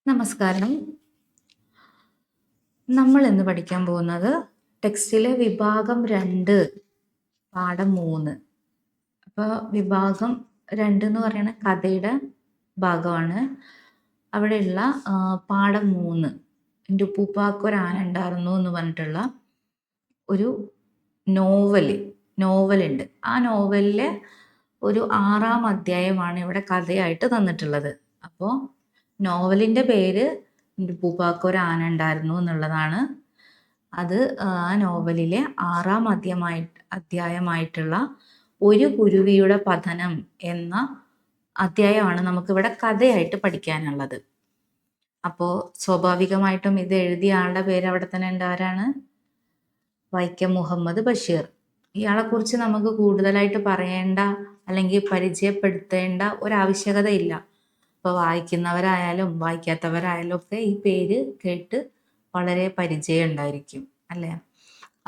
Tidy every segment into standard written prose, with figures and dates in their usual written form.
നമസ്കാരം. നമ്മൾ ഇന്ന് പഠിക്കാൻ പോകുന്നത് ടെക്സ്റ്റിലെ വിഭാഗം 2 പാഠം 3. അപ്പോൾ വിഭാഗം 2 എന്ന് പറയുന്ന കഥയുടെ ഭാഗമാണ്. അവിടെയുള്ള പാഠം 3 എൻ്റെ ഉപ്പൂപ്പാക്കൊരാന ഉണ്ടായിരുന്നു എന്ന് പറഞ്ഞിട്ടുള്ള ഒരു നോവലുണ്ട്. ആ നോവലിലെ ഒരു 6-ാം അധ്യായമാണ് ഇവിടെ കഥയായിട്ട് തന്നിട്ടുള്ളത്. അപ്പോൾ നോവലിൻ്റെ പേര് എൻ്റെ ഉപ്പൂപ്പാക്കൊരാന ഉണ്ടായിരുന്നു എന്നുള്ളതാണ്. അത് ആ നോവലിലെ 6-ാം അധ്യായമായിട്ടുള്ള ഒരു കുരുവിയുടെ പതനം എന്ന അധ്യായമാണ് നമുക്കിവിടെ കഥയായിട്ട് പഠിക്കാനുള്ളത്. അപ്പോൾ സ്വാഭാവികമായിട്ടും ഇത് എഴുതിയ ആളുടെ പേര് അവിടെ തന്നെ ഉണ്ടാരാണ്? വൈക്കം മുഹമ്മദ് ബഷീർ. ഇയാളെക്കുറിച്ച് നമുക്ക് കൂടുതലായിട്ട് പറയേണ്ട അല്ലെങ്കിൽ പരിചയപ്പെടുത്തേണ്ട ഒരാവശ്യകതയില്ല. ഇപ്പോൾ വായിക്കുന്നവരായാലും വായിക്കാത്തവരായാലും ഒക്കെ ഈ പേര് കേട്ട് വളരെ പരിചയം ഉണ്ടായിരിക്കും അല്ലേ?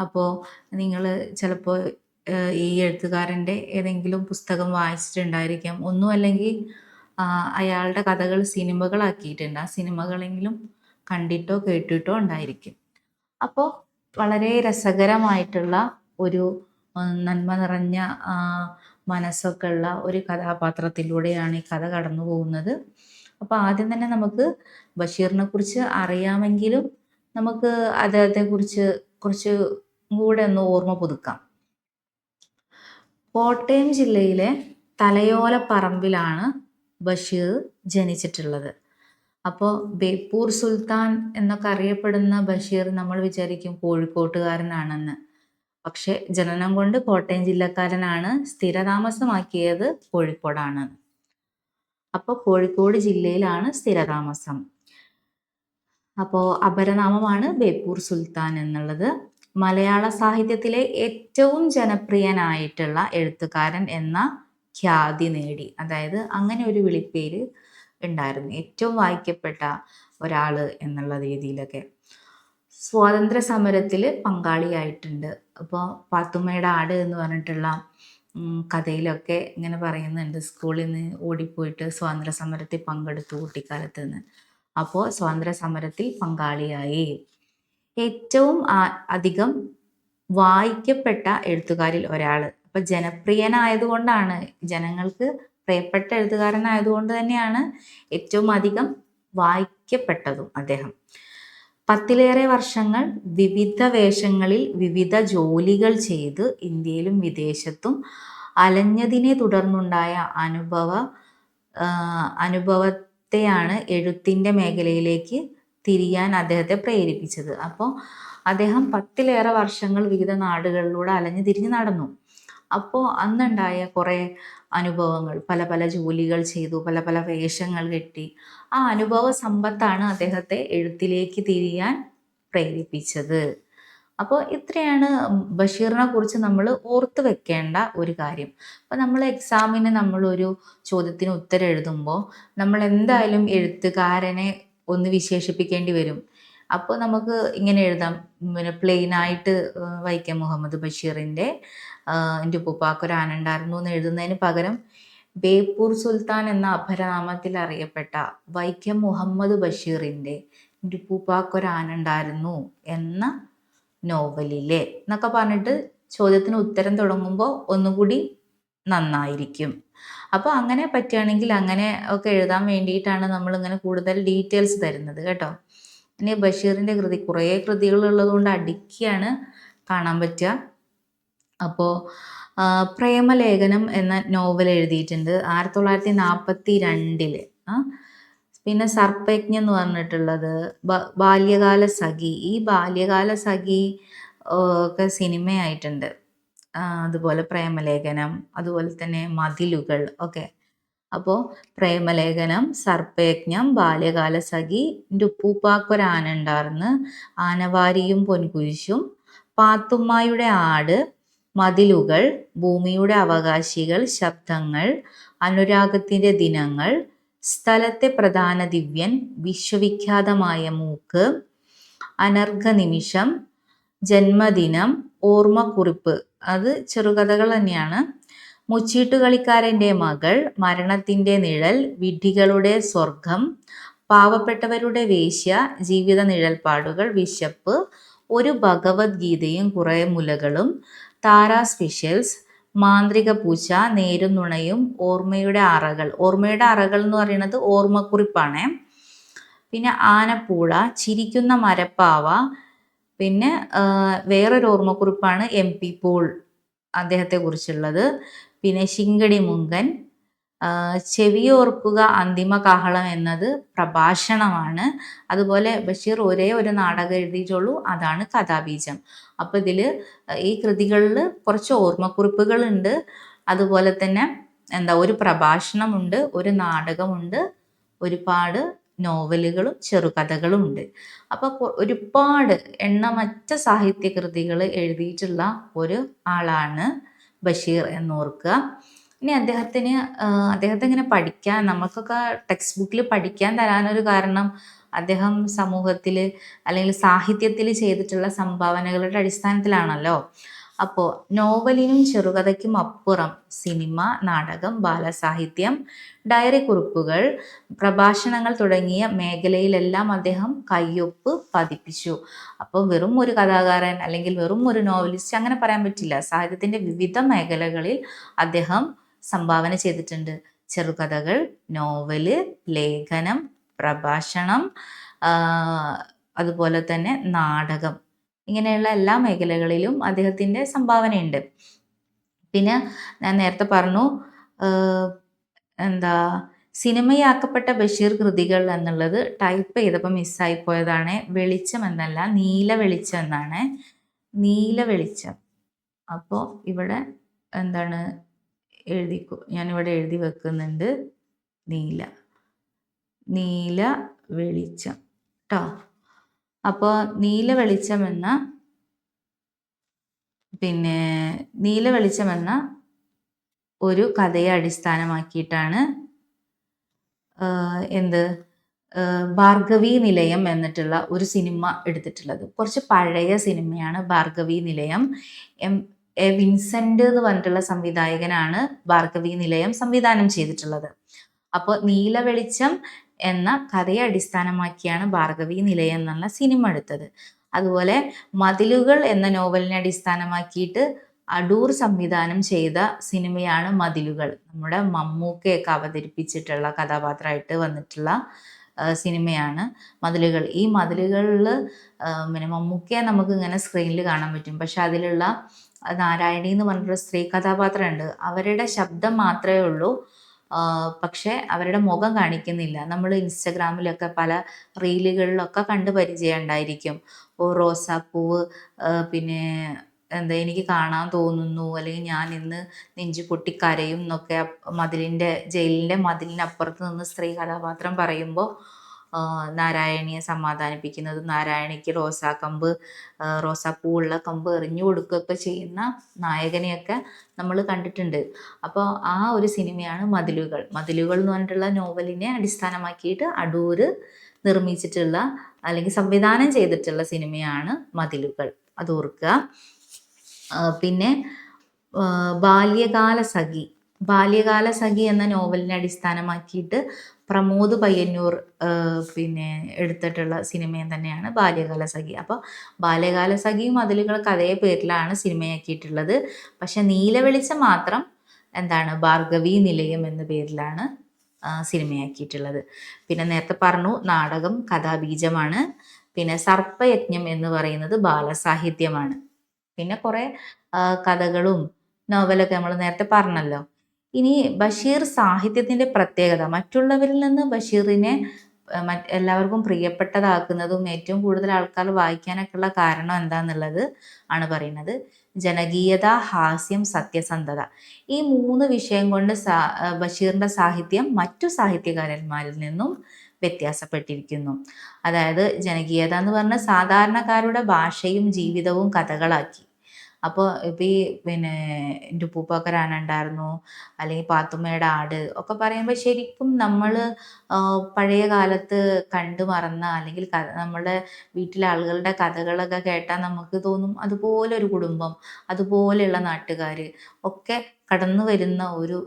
അപ്പോൾ നിങ്ങൾ ചിലപ്പോൾ ഈ എഴുത്തുകാരൻ്റെ ഏതെങ്കിലും പുസ്തകം വായിച്ചിട്ടുണ്ടായിരിക്കാം. ഒന്നും അല്ലെങ്കിൽ അയാളുടെ കഥകൾ സിനിമകളാക്കിയിട്ടുണ്ട്. ആ സിനിമകളെങ്കിലും കണ്ടിട്ടോ കേട്ടിട്ടോ ഉണ്ടായിരിക്കും. അപ്പോൾ വളരെ രസകരമായിട്ടുള്ള ഒരു നന്മ നിറഞ്ഞ മനസ്സൊക്കെ ഉള്ള ഒരു കഥാപാത്രത്തിലൂടെയാണ് ഈ കഥ കടന്നു പോകുന്നത്. അപ്പോൾ ആദ്യം തന്നെ നമുക്ക് ബഷീറിനെ കുറിച്ച് അറിയാമെങ്കിലും നമുക്ക് അദ്ദേഹത്തെക്കുറിച്ച് കുറച്ച് കൂടെ ഒന്ന് ഓർമ്മ പുതുക്കാം. കോട്ടയം ജില്ലയിലെ തലയോലപ്പറമ്പിലാണ് ബഷീർ ജനിച്ചിട്ടുള്ളത്. അപ്പോൾ ബേപ്പൂർ സുൽത്താൻ എന്നൊക്കെ അറിയപ്പെടുന്ന ബഷീർ നമ്മൾ വിചാരിക്കും കോഴിക്കോട്ടുകാരനാണെന്ന്. പക്ഷെ ജനനം കൊണ്ട് കോട്ടയം ജില്ലക്കാരനാണ്. സ്ഥിരതാമസമാക്കിയത് കോഴിക്കോടാണ്. അപ്പോൾ കോഴിക്കോട് ജില്ലയിലാണ് സ്ഥിരതാമസം. അപ്പോൾ അപരനാമമാണ് ബേപ്പൂർ സുൽത്താൻ എന്നുള്ളത്. മലയാള സാഹിത്യത്തിലെ ഏറ്റവും ജനപ്രിയനായിട്ടുള്ള എഴുത്തുകാരൻ എന്ന ഖ്യാതി നേടി. അതായത് അങ്ങനെ ഒരു വിളിപ്പേര് ഉണ്ടായിരുന്നു, ഏറ്റവും വായിക്കപ്പെട്ട ഒരാൾ എന്നുള്ള രീതിയിലൊക്കെ. സ്വാതന്ത്ര്യ സമരത്തിൽ പങ്കാളിയായിട്ടുണ്ട്. അപ്പോൾ പാത്തുമ്മയുടെ ആട് എന്ന് പറഞ്ഞിട്ടുള്ള കഥയിലൊക്കെ ഇങ്ങനെ പറയുന്നുണ്ട്, സ്കൂളിൽ നിന്ന് ഓടിപ്പോയിട്ട് സ്വാതന്ത്ര്യ സമരത്തിൽ പങ്കെടുത്തു കുട്ടിക്കാലത്ത് നിന്ന്. അപ്പോൾ സ്വാതന്ത്ര്യ സമരത്തിൽ പങ്കാളിയായി. ഏറ്റവും അധികം വായിക്കപ്പെട്ട എഴുത്തുകാരിൽ ഒരാൾ. അപ്പം ജനപ്രിയനായതുകൊണ്ടാണ്, ജനങ്ങൾക്ക് പ്രിയപ്പെട്ട എഴുത്തുകാരനായതുകൊണ്ട് തന്നെയാണ് ഏറ്റവും അധികം വായിക്കപ്പെട്ടതും അദ്ദേഹം. 10ലേറെ വർഷങ്ങൾ വിവിധ വേഷങ്ങളിൽ വിവിധ ജോലികൾ ചെയ്ത് ഇന്ത്യയിലും വിദേശത്തും അലഞ്ഞതിനെ തുടർന്നുണ്ടായ അനുഭവത്തെയാണ് എഴുത്തിൻ്റെ മേഖലയിലേക്ക് തിരിയാൻ അദ്ദേഹത്തെ പ്രേരിപ്പിച്ചത്. അപ്പോൾ അദ്ദേഹം 10ലേറെ വർഷങ്ങൾ വിവിധ നാടുകളിലൂടെ അലഞ്ഞു തിരിഞ്ഞ് നടന്നു. അപ്പോൾ അന്നുണ്ടായ കുറേ അനുഭവങ്ങൾ, പല പല ജോലികൾ ചെയ്തു, പല പല വേഷങ്ങൾ കെട്ടി. ആ അനുഭവ സമ്പത്താണ് അദ്ദേഹത്തെ എഴുത്തിലേക്ക് തിരിയാൻ പ്രേരിപ്പിച്ചത്. അപ്പോൾ ഇത്രയാണ് ബഷീറിനെ കുറിച്ച് നമ്മൾ ഓർത്ത് വെക്കേണ്ട ഒരു കാര്യം. അപ്പോൾ നമ്മൾ എക്സാമിന് നമ്മളൊരു ചോദ്യത്തിന് ഉത്തരം എഴുതുമ്പോൾ നമ്മൾ എന്തായാലും എഴുത്തുകാരനെ ഒന്ന് വിശേഷിപ്പിക്കേണ്ടി വരും. അപ്പോൾ നമുക്ക് ഇങ്ങനെ എഴുതാം, പ്ലെയിനായിട്ട് വൈക്കം മുഹമ്മദ് ബഷീറിൻ്റെ എൻ്റെ ഉപ്പൂപ്പാക്കൊരാന ഉണ്ടായിരുന്നു എന്ന് എഴുതുന്നതിന് പകരം ബേപ്പൂർ സുൽത്താൻ എന്ന അപരനാമത്തിൽ അറിയപ്പെട്ട വൈക്കം മുഹമ്മദ് ബഷീറിൻ്റെ എൻ്റെ ഉപ്പൂപ്പാക്കൊരാന ഉണ്ടായിരുന്നു എന്ന നോവലിലെ എന്നൊക്കെ പറഞ്ഞിട്ട് ചോദ്യത്തിന് ഉത്തരം തുടങ്ങുമ്പോൾ ഒന്നുകൂടി നന്നായിരിക്കും. അപ്പോൾ അങ്ങനെ പറ്റുകയാണെങ്കിൽ അങ്ങനെ ഒക്കെ എഴുതാൻ വേണ്ടിയിട്ടാണ് നമ്മളിങ്ങനെ കൂടുതൽ ഡീറ്റെയിൽസ് തരുന്നത് കേട്ടോ. ഇനി ബഷീറിൻ്റെ കുറേ കൃതികളുള്ളത് കൊണ്ട് അടുക്കിയാണ് കാണാൻ പറ്റുക. അപ്പോൾ പ്രേമലേഖനം എന്ന നോവൽ എഴുതിയിട്ടുണ്ട് 1942. പിന്നെ സർപ്പയജ്ഞം എന്ന് പറഞ്ഞിട്ടുള്ളത്, ബാല്യകാല സഖി. ഈ ബാല്യകാല സഖി ഒക്കെ സിനിമയായിട്ടുണ്ട്. അതുപോലെ പ്രേമലേഖനം, അതുപോലെ തന്നെ മതിലുകൾ ഒക്കെ. അപ്പോൾ പ്രേമലേഖനം, സർപ്പയജ്ഞം, ബാല്യകാല സഖി, എൻ്റെ ഉപ്പൂപ്പാക്കൊരാന ഉണ്ടായിരുന്നു, ആനവാരിയും പൊൻകുരിശും, പാത്തുമ്മായുടെ ആട്, മതിലുകൾ, ഭൂമിയുടെ അവകാശികൾ, ശബ്ദങ്ങൾ, അനുരാഗത്തിൻ്റെ ദിനങ്ങൾ, സ്ഥലത്തെ പ്രധാന ദിവ്യൻ, വിശ്വവിഖ്യാതമായ മൂക്ക്, അനർഘ നിമിഷം, ജന്മദിനം, ഓർമ്മക്കുറിപ്പ്, അത് ചെറുകഥകൾ തന്നെയാണ്, മുച്ചീട്ടുകളിക്കാരൻ്റെ മകൾ, മരണത്തിൻ്റെ നിഴൽ, വിഡ്ഢികളുടെ സ്വർഗം, പാവപ്പെട്ടവരുടെ വേശ്യ, ജീവിത നിഴൽപ്പാടുകൾ, വിശപ്പ്, ഒരു ഭഗവത്ഗീതയും കുറേ മുലകളും, താര സ്പെഷ്യൽസ്, മാന്ത്രിക പൂച്ച, നേരും നുണയും, ഓർമ്മയുടെ അറകൾ. ഓർമ്മയുടെ അറകൾ എന്ന് പറയുന്നത് ഓർമ്മക്കുറിപ്പാണേ. പിന്നെ ആനപ്പൂള, ചിരിക്കുന്ന മരപ്പാവ, പിന്നെ വേറൊരു ഓർമ്മക്കുറിപ്പാണ് MP പോൾ അദ്ദേഹത്തെ കുറിച്ചുള്ളത്. പിന്നെ ശിങ്കടി മുങ്കൻ, ചെവിയോർക്കുക അന്തിമ കാഹളം എന്നത് പ്രഭാഷണമാണ്. അതുപോലെ ബഷീർ ഒരേ ഒരു നാടകം എഴുതിയിട്ടുള്ളൂ, അതാണ് കഥാബീജം. അപ്പോൾ ഇതിൽ ഈ കൃതികളിൽ കുറച്ച് ഓർമ്മക്കുറിപ്പുകളുണ്ട്, അതുപോലെ തന്നെ ഒരു പ്രഭാഷണമുണ്ട്, ഒരു നാടകമുണ്ട്, ഒരുപാട് നോവലുകളും ചെറുകഥകളും ഉണ്ട്. അപ്പോൾ ഒരുപാട് എണ്ണമറ്റ സാഹിത്യകൃതികൾ എഴുതിയിട്ടുള്ള ഒരു ആളാണ് ബഷീർ എന്നോർക്കുക. ഇനി അദ്ദേഹത്തെ ഇങ്ങനെ പഠിക്കാൻ, നമുക്കൊക്കെ ടെക്സ്റ്റ് ബുക്കിൽ പഠിക്കാൻ തരാനൊരു കാരണം അദ്ദേഹം സമൂഹത്തിൽ അല്ലെങ്കിൽ സാഹിത്യത്തിൽ ചെയ്തിട്ടുള്ള സംഭാവനകളുടെ അടിസ്ഥാനത്തിലാണല്ലോ. അപ്പോൾ നോവലിനും ചെറുകഥയ്ക്കും അപ്പുറം സിനിമ, നാടകം, ബാലസാഹിത്യം, ഡയറി കുറിപ്പുകൾ, പ്രഭാഷണങ്ങൾ തുടങ്ങിയ മേഖലയിലെല്ലാം അദ്ദേഹം കയ്യൊപ്പ് പതിപ്പിച്ചു. അപ്പോൾ വെറും ഒരു കഥാകാരൻ അല്ലെങ്കിൽ വെറും ഒരു നോവലിസ്റ്റ് അങ്ങനെ പറയാൻ പറ്റില്ല. സാഹിത്യത്തിൻ്റെ വിവിധ മേഖലകളിൽ അദ്ദേഹം സംഭാവന ചെയ്തിട്ടുണ്ട്. ചെറുകഥകൾ, നോവല്, ലേഖനം, പ്രഭാഷണം, അതുപോലെ തന്നെ നാടകം, ഇങ്ങനെയുള്ള എല്ലാ മേഖലകളിലും അദ്ദേഹത്തിൻ്റെ സംഭാവനയുണ്ട്. പിന്നെ ഞാൻ നേരത്തെ പറഞ്ഞു, സിനിമയാക്കപ്പെട്ട ബഷീർ കൃതികൾ എന്നുള്ളത് ടൈപ്പ് ചെയ്തപ്പോൾ മിസ്സായി പോയതാണ്. വെളിച്ചം എന്നല്ല, നീല വെളിച്ചം എന്നാണ്. നീല വെളിച്ചം. അപ്പോൾ ഇവിടെ ഞാനിവിടെ എഴുതി വെക്കുന്നുണ്ട്, നീല വെളിച്ചം കേട്ടോ. അപ്പോൾ നീല വെളിച്ചം എന്ന ഒരു കഥയെ അടിസ്ഥാനമാക്കിയിട്ടാണ് ഭാർഗവീ നിലയം എന്നിട്ടുള്ള ഒരു സിനിമ എടുത്തിട്ടുള്ളത്. കുറച്ച് പഴയ സിനിമയാണ് ഭാർഗവീ നിലയം. വിൻസെന്റ് എന്ന് പറഞ്ഞിട്ടുള്ള സംവിധായകനാണ് ഭാർഗവീ നിലയം സംവിധാനം ചെയ്തിട്ടുള്ളത്. അപ്പോൾ നീല വെളിച്ചം എന്ന കഥയെ അടിസ്ഥാനമാക്കിയാണ് ഭാർഗവീ നിലയം എന്നുള്ള സിനിമ എടുത്തത്. അതുപോലെ മതിലുകൾ എന്ന നോവലിനെ അടിസ്ഥാനമാക്കിയിട്ട് അടൂർ സംവിധാനം ചെയ്ത സിനിമയാണ് മതിലുകൾ. നമ്മുടെ മമ്മൂക്കയൊക്കെ അവതരിപ്പിച്ചിട്ടുള്ള കഥാപാത്രമായിട്ട് വന്നിട്ടുള്ള സിനിമയാണ് മതിലുകൾ. ഈ മതിലുകളിൽ മമ്മൂക്കയെ നമുക്ക് ഇങ്ങനെ സ്ക്രീനിൽ കാണാൻ പറ്റും. പക്ഷെ അതിലുള്ള നാരായണി എന്ന് പറഞ്ഞിട്ടുള്ള സ്ത്രീ കഥാപാത്രമുണ്ട്. അവരുടെ ശബ്ദം മാത്രമേ ഉള്ളൂ, പക്ഷെ അവരുടെ മുഖം കാണിക്കുന്നില്ല. നമ്മൾ ഇൻസ്റ്റഗ്രാമിലൊക്കെ പല റീലുകളിലൊക്കെ കണ്ട് പരിചയം ഉണ്ടായിരിക്കും. റോസാപ്പൂവ്, പിന്നെ എനിക്ക് കാണാൻ തോന്നുന്നു, അല്ലെങ്കിൽ ഞാൻ ഇന്ന് നെഞ്ചു പൊട്ടിക്കരയും എന്നൊക്കെ ജയിലിൻ്റെ മതിലിനപ്പുറത്ത് നിന്ന് സ്ത്രീ കഥാപാത്രം പറയുമ്പോൾ നാരായണിയെ സമാധാനിപ്പിക്കുന്നതും നാരായണിക്ക് റോസാപ്പൂവുള്ള കമ്പ് എറിഞ്ഞു കൊടുക്കുകയൊക്കെ ചെയ്യുന്ന നായകനെയൊക്കെ നമ്മൾ കണ്ടിട്ടുണ്ട്. അപ്പോൾ ആ ഒരു സിനിമയാണ് മതിലുകൾ. മതിലുകൾ എന്ന് പറഞ്ഞിട്ടുള്ള നോവലിനെ അടിസ്ഥാനമാക്കിയിട്ട് അടൂർ നിർമ്മിച്ചിട്ടുള്ള അല്ലെങ്കിൽ സംവിധാനം ചെയ്തിട്ടുള്ള സിനിമയാണ് മതിലുകൾ, അത് ഓർക്കുക. പിന്നെ ബാല്യകാലസഖി എന്ന നോവലിനെ അടിസ്ഥാനമാക്കിയിട്ട് പ്രമോദ് പയ്യന്നൂർ എടുത്തിട്ടുള്ള സിനിമയും തന്നെയാണ് ബാല്യകാലസഖി. അപ്പോൾ ബാല്യകാലസഖിയും മതിലുകളൊക്കെ അതേ പേരിലാണ് സിനിമയാക്കിയിട്ടുള്ളത്. പക്ഷെ നീലവെളിച്ചം മാത്രം ഭാർഗവീ നിലയം എന്ന പേരിലാണ് സിനിമയാക്കിയിട്ടുള്ളത്. പിന്നെ നേരത്തെ പറഞ്ഞു നാടകം കഥാബീജമാണ്. പിന്നെ സർപ്പയജ്ഞം എന്ന് പറയുന്നത് ബാലസാഹിത്യമാണ്. പിന്നെ കുറേ കഥകളും നോവലൊക്കെ നമ്മൾ നേരത്തെ പറഞ്ഞല്ലോ. ഇനി ബഷീർ സാഹിത്യത്തിൻ്റെ പ്രത്യേകത, മറ്റുള്ളവരിൽ നിന്ന് ബഷീറിനെ എല്ലാവർക്കും പ്രിയപ്പെട്ടതാക്കുന്നതും ഏറ്റവും കൂടുതൽ ആൾക്കാർ വായിക്കാനൊക്കെ ഉള്ള കാരണം എന്താണെന്നുള്ളത് ആണ് പറയുന്നത്. ജനകീയത, ഹാസ്യം, സത്യസന്ധത, ഈ 3 വിഷയം കൊണ്ട് ബഷീറിൻ്റെ സാഹിത്യം മറ്റു സാഹിത്യകാരന്മാരിൽ നിന്നും വ്യത്യാസപ്പെട്ടിരിക്കുന്നു. അതായത് ജനകീയത എന്ന് പറഞ്ഞാൽ സാധാരണക്കാരുടെ ഭാഷയും ജീവിതവും കഥകളാക്കി. അപ്പോൾ ഇപ്പോൾ ഈ എൻ്റെ ഉപ്പൂപ്പൊക്കെ ഉണ്ടായിരുന്നു, അല്ലെങ്കിൽ പാത്തുമ്മയുടെ ആട് ഒക്കെ പറയുമ്പോൾ ശരിക്കും നമ്മൾ പഴയ കാലത്ത് കണ്ടു മറന്ന അല്ലെങ്കിൽ നമ്മുടെ വീട്ടിലെ ആളുകളുടെ കഥകളൊക്കെ കേട്ടാൽ നമുക്ക് തോന്നും അതുപോലെ ഒരു കുടുംബം, അതുപോലെയുള്ള നാട്ടുകാർ ഒക്കെ കടന്നു വരുന്ന ഒരു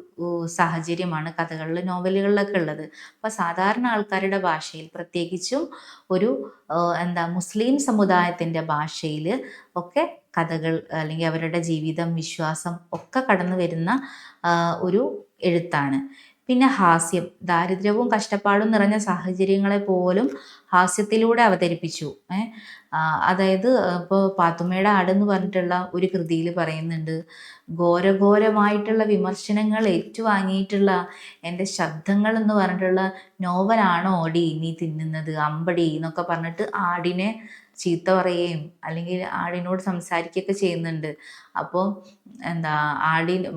സാഹചര്യമാണ് കഥകളിൽ, നോവലുകളിലൊക്കെ ഉള്ളത്. അപ്പോൾ സാധാരണ ആൾക്കാരുടെ ഭാഷയിൽ, പ്രത്യേകിച്ചും ഒരു മുസ്ലിം സമുദായത്തിൻ്റെ ഭാഷയിൽ ഒക്കെ കഥകൾ അല്ലെങ്കിൽ അവരുടെ ജീവിതം, വിശ്വാസം ഒക്കെ കടന്നു വരുന്ന ഒരു എഴുത്താണ്. പിന്നെ ഹാസ്യം, ദാരിദ്ര്യവും കഷ്ടപ്പാടും നിറഞ്ഞ സാഹചര്യങ്ങളെ പോലും ഹാസ്യത്തിലൂടെ അവതരിപ്പിച്ചു. അതായത് ഇപ്പോൾ പാത്തുമ്മയുടെ ആട് എന്ന് പറഞ്ഞിട്ടുള്ള ഒരു കൃതിയിൽ പറയുന്നുണ്ട്, ഘോരഘോരമായിട്ടുള്ള വിമർശനങ്ങൾ ഏറ്റുവാങ്ങിയിട്ടുള്ള എൻ്റെ ശബ്ദങ്ങൾ എന്ന് പറഞ്ഞിട്ടുള്ള നോവലാണോ ഓടി നീ തിന്നുന്നത് അമ്പടി എന്നൊക്കെ പറഞ്ഞിട്ട് ആടിനെ ചീത്ത പറയുകയും അല്ലെങ്കിൽ ആടിനോട് സംസാരിക്കുകയൊക്കെ ചെയ്യുന്നുണ്ട്. അപ്പോൾ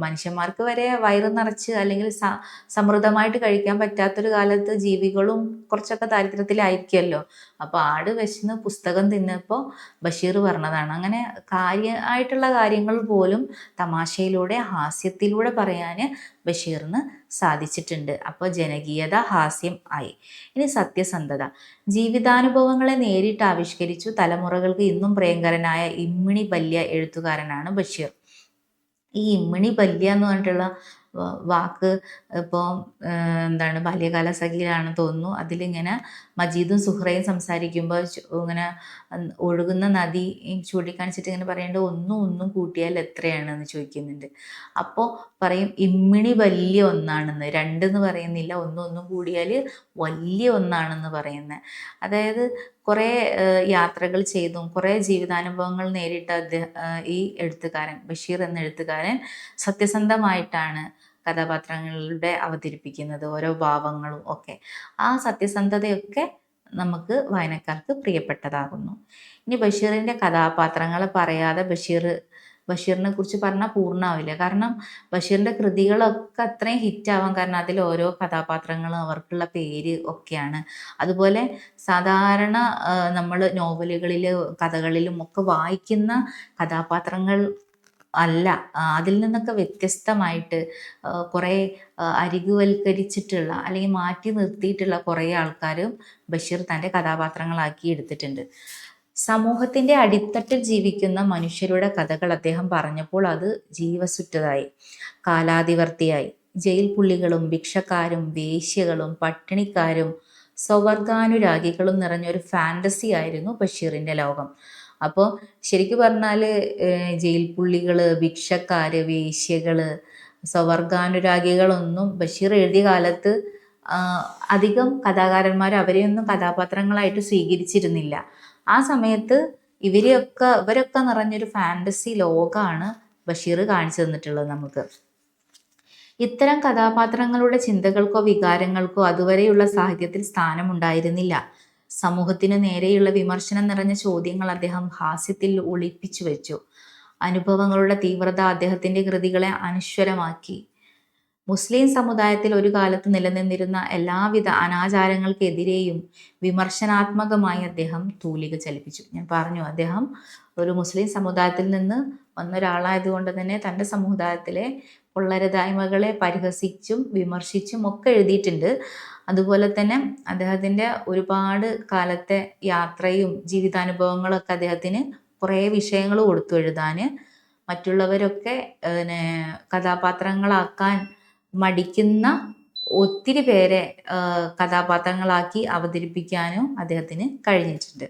മനുഷ്യന്മാർക്ക് വരെ വയറ് നിറച്ച് അല്ലെങ്കിൽ സമൃദ്ധമായിട്ട് കഴിക്കാൻ പറ്റാത്തൊരു കാലത്ത് ജീവികളും കുറച്ചൊക്കെ ദാരിദ്ര്യത്തിലായിരിക്കുമല്ലോ. അപ്പോൾ ആട് വിശന്ന് പുസ്തകം തിന്നപ്പോൾ ബഷീർ പറഞ്ഞതാണ്. അങ്ങനെ കാര്യമായിട്ടുള്ള കാര്യങ്ങൾ പോലും തമാശയിലൂടെ, ഹാസ്യത്തിലൂടെ പറയാൻ ബഷീറിന് സാധിച്ചിട്ടുണ്ട്. അപ്പോൾ ജനകീയത, ഹാസ്യം ആയി. ഇനി സത്യസന്ധത. ജീവിതാനുഭവങ്ങളെ നേരിട്ട് ആവിഷ്കരിച്ചു തലമുറകൾക്ക് ഇന്നും പ്രിയങ്കരനായ ഇമ്മിണി ബല്യ എഴുത്തുകാരനാണ് ബഷീർ. ഈ ഇമ്മിണി ബല്യ എന്ന് പറഞ്ഞിട്ടുള്ള വാക്ക് ഇപ്പോൾ ബാല്യകാല സഖിയിലാണെന്ന് തോന്നുന്നു. അതിലിങ്ങനെ മജീദും സുഹ്റയും സംസാരിക്കുമ്പോൾ ഇങ്ങനെ ഒഴുകുന്ന നദി ചൂണ്ടിക്കാണിച്ചിട്ട് ഇങ്ങനെ പറയേണ്ടത് ഒന്നും കൂട്ടിയാൽ എത്രയാണെന്ന് ചോദിക്കുന്നുണ്ട്. അപ്പോൾ പറയും ഇമ്മിണി വലിയ ഒന്നാണെന്ന്, രണ്ടെന്ന് പറയുന്നില്ല, ഒന്നും കൂടിയാൽ വലിയ ഒന്നാണെന്ന് പറയുന്നത്. അതായത് കുറേ യാത്രകൾ ചെയ്തും കുറേ ജീവിതാനുഭവങ്ങൾ നേരിട്ട ഈ എഴുത്തുകാരൻ, ബഷീർ എന്ന എഴുത്തുകാരൻ സത്യസന്ധമായിട്ടാണ് കഥാപാത്രങ്ങളുടെ അവതരിപ്പിക്കുന്നത്, ഓരോ ഭാവങ്ങളും ഒക്കെ. ആ സത്യസന്ധതയൊക്കെ നമുക്ക് വായനക്കാർക്ക് പ്രിയപ്പെട്ടതാകുന്നു. ഇനി ബഷീറിൻ്റെ കഥാപാത്രങ്ങളെ പറയാതെ ബഷീറിനെ കുറിച്ച് പറഞ്ഞാൽ പൂർണ്ണമാവില്ല. കാരണം ബഷീറിൻ്റെ കൃതികളൊക്കെ അത്രയും ഹിറ്റാവാൻ കാരണം അതിൽ ഓരോ കഥാപാത്രങ്ങളും അവർക്കുള്ള പേര് ഒക്കെയാണ്. അതുപോലെ സാധാരണ നമ്മൾ നോവലുകളിൽ, കഥകളിലും ഒക്കെ വായിക്കുന്ന കഥാപാത്രങ്ങൾ അല്ല, അതിൽ നിന്നൊക്കെ വ്യത്യസ്തമായിട്ട് കുറേ അരികുവൽക്കരിച്ചിട്ടുള്ള അല്ലെങ്കിൽ മാറ്റി നിർത്തിയിട്ടുള്ള കുറേ ആൾക്കാരും ബഷീർ തൻ്റെ കഥാപാത്രങ്ങളാക്കി എടുത്തിട്ടുണ്ട്. സമൂഹത്തിൻ്റെ അടിത്തട്ടിൽ ജീവിക്കുന്ന മനുഷ്യരുടെ കഥകൾ അദ്ദേഹം പറഞ്ഞപ്പോൾ അത് ജീവസുറ്റതായി, കാലാതിവർത്തിയായി. ജയിൽ പുള്ളികളും ഭിക്ഷക്കാരും വേശ്യകളും പട്ടിണിക്കാരും സ്വവർഗാനുരാഗികളും നിറഞ്ഞൊരു ഫാൻറ്റസി ആയിരുന്നു ബഷീറിൻ്റെ ലോകം. അപ്പോൾ ശരിക്കും പറഞ്ഞാൽ ജയിൽ പുള്ളികൾ, ഭിക്ഷക്കാർ, വേശ്യകൾ, സ്വവർഗാനുരാഗികളൊന്നും ബഷീർ എഴുതിയ കാലത്ത് അധികം കഥാകാരന്മാർ അവരെയൊന്നും കഥാപാത്രങ്ങളായിട്ട് സ്വീകരിച്ചിരുന്നില്ല. ആ സമയത്ത് ഇവരൊക്കെ നിറഞ്ഞൊരു ഫാൻറ്റസി ലോകമാണ് ബഷീർ കാണിച്ചു തന്നിട്ടുള്ളത് നമുക്ക്. ഇത്തരം കഥാപാത്രങ്ങളുടെ ചിന്തകൾക്കോ വികാരങ്ങൾക്കോ അതുവരെയുള്ള സാഹിത്യത്തിൽ സ്ഥാനമുണ്ടായിരുന്നില്ല. സമൂഹത്തിനു നേരെയുള്ള വിമർശനം നിറഞ്ഞ ചോദ്യങ്ങൾ അദ്ദേഹം ഹാസ്യത്തിൽ ഒളിപ്പിച്ചു വെച്ചു. അനുഭവങ്ങളുടെ തീവ്രത അദ്ദേഹത്തിൻ്റെ കൃതികളെ അനശ്വരമാക്കി. മുസ്ലിം സമുദായത്തിൽ ഒരു കാലത്ത് നിലനിന്നിരുന്ന എല്ലാവിധ അനാചാരങ്ങൾക്കെതിരെയും വിമർശനാത്മകമായി അദ്ദേഹം തൂലിക ചലിപ്പിച്ചു. ഞാൻ പറഞ്ഞു, അദ്ദേഹം ഒരു മുസ്ലിം സമുദായത്തിൽ നിന്ന് വന്ന ഒരാളായതുകൊണ്ട് തന്നെ തൻ്റെ സമുദായത്തിലെ പൊള്ളരുതായ്മകളെ പരിഹസിച്ചും വിമർശിച്ചും ഒക്കെ എഴുതിയിട്ടുണ്ട്. അതുപോലെ തന്നെ അദ്ദേഹത്തിൻ്റെ ഒരുപാട് കാലത്തെ യാത്രയും ജീവിതാനുഭവങ്ങളൊക്കെ അദ്ദേഹത്തിന് കുറേ വിഷയങ്ങൾ കൊടുത്തു എഴുതാൻ. മറ്റുള്ളവരൊക്കെ കഥാപാത്രങ്ങളാക്കാൻ മടിക്കുന്ന ഒത്തിരി പേരെ കഥാപാത്രങ്ങളാക്കി അവതരിപ്പിക്കാനും അദ്ദേഹത്തിന് കഴിഞ്ഞിട്ടുണ്ട്.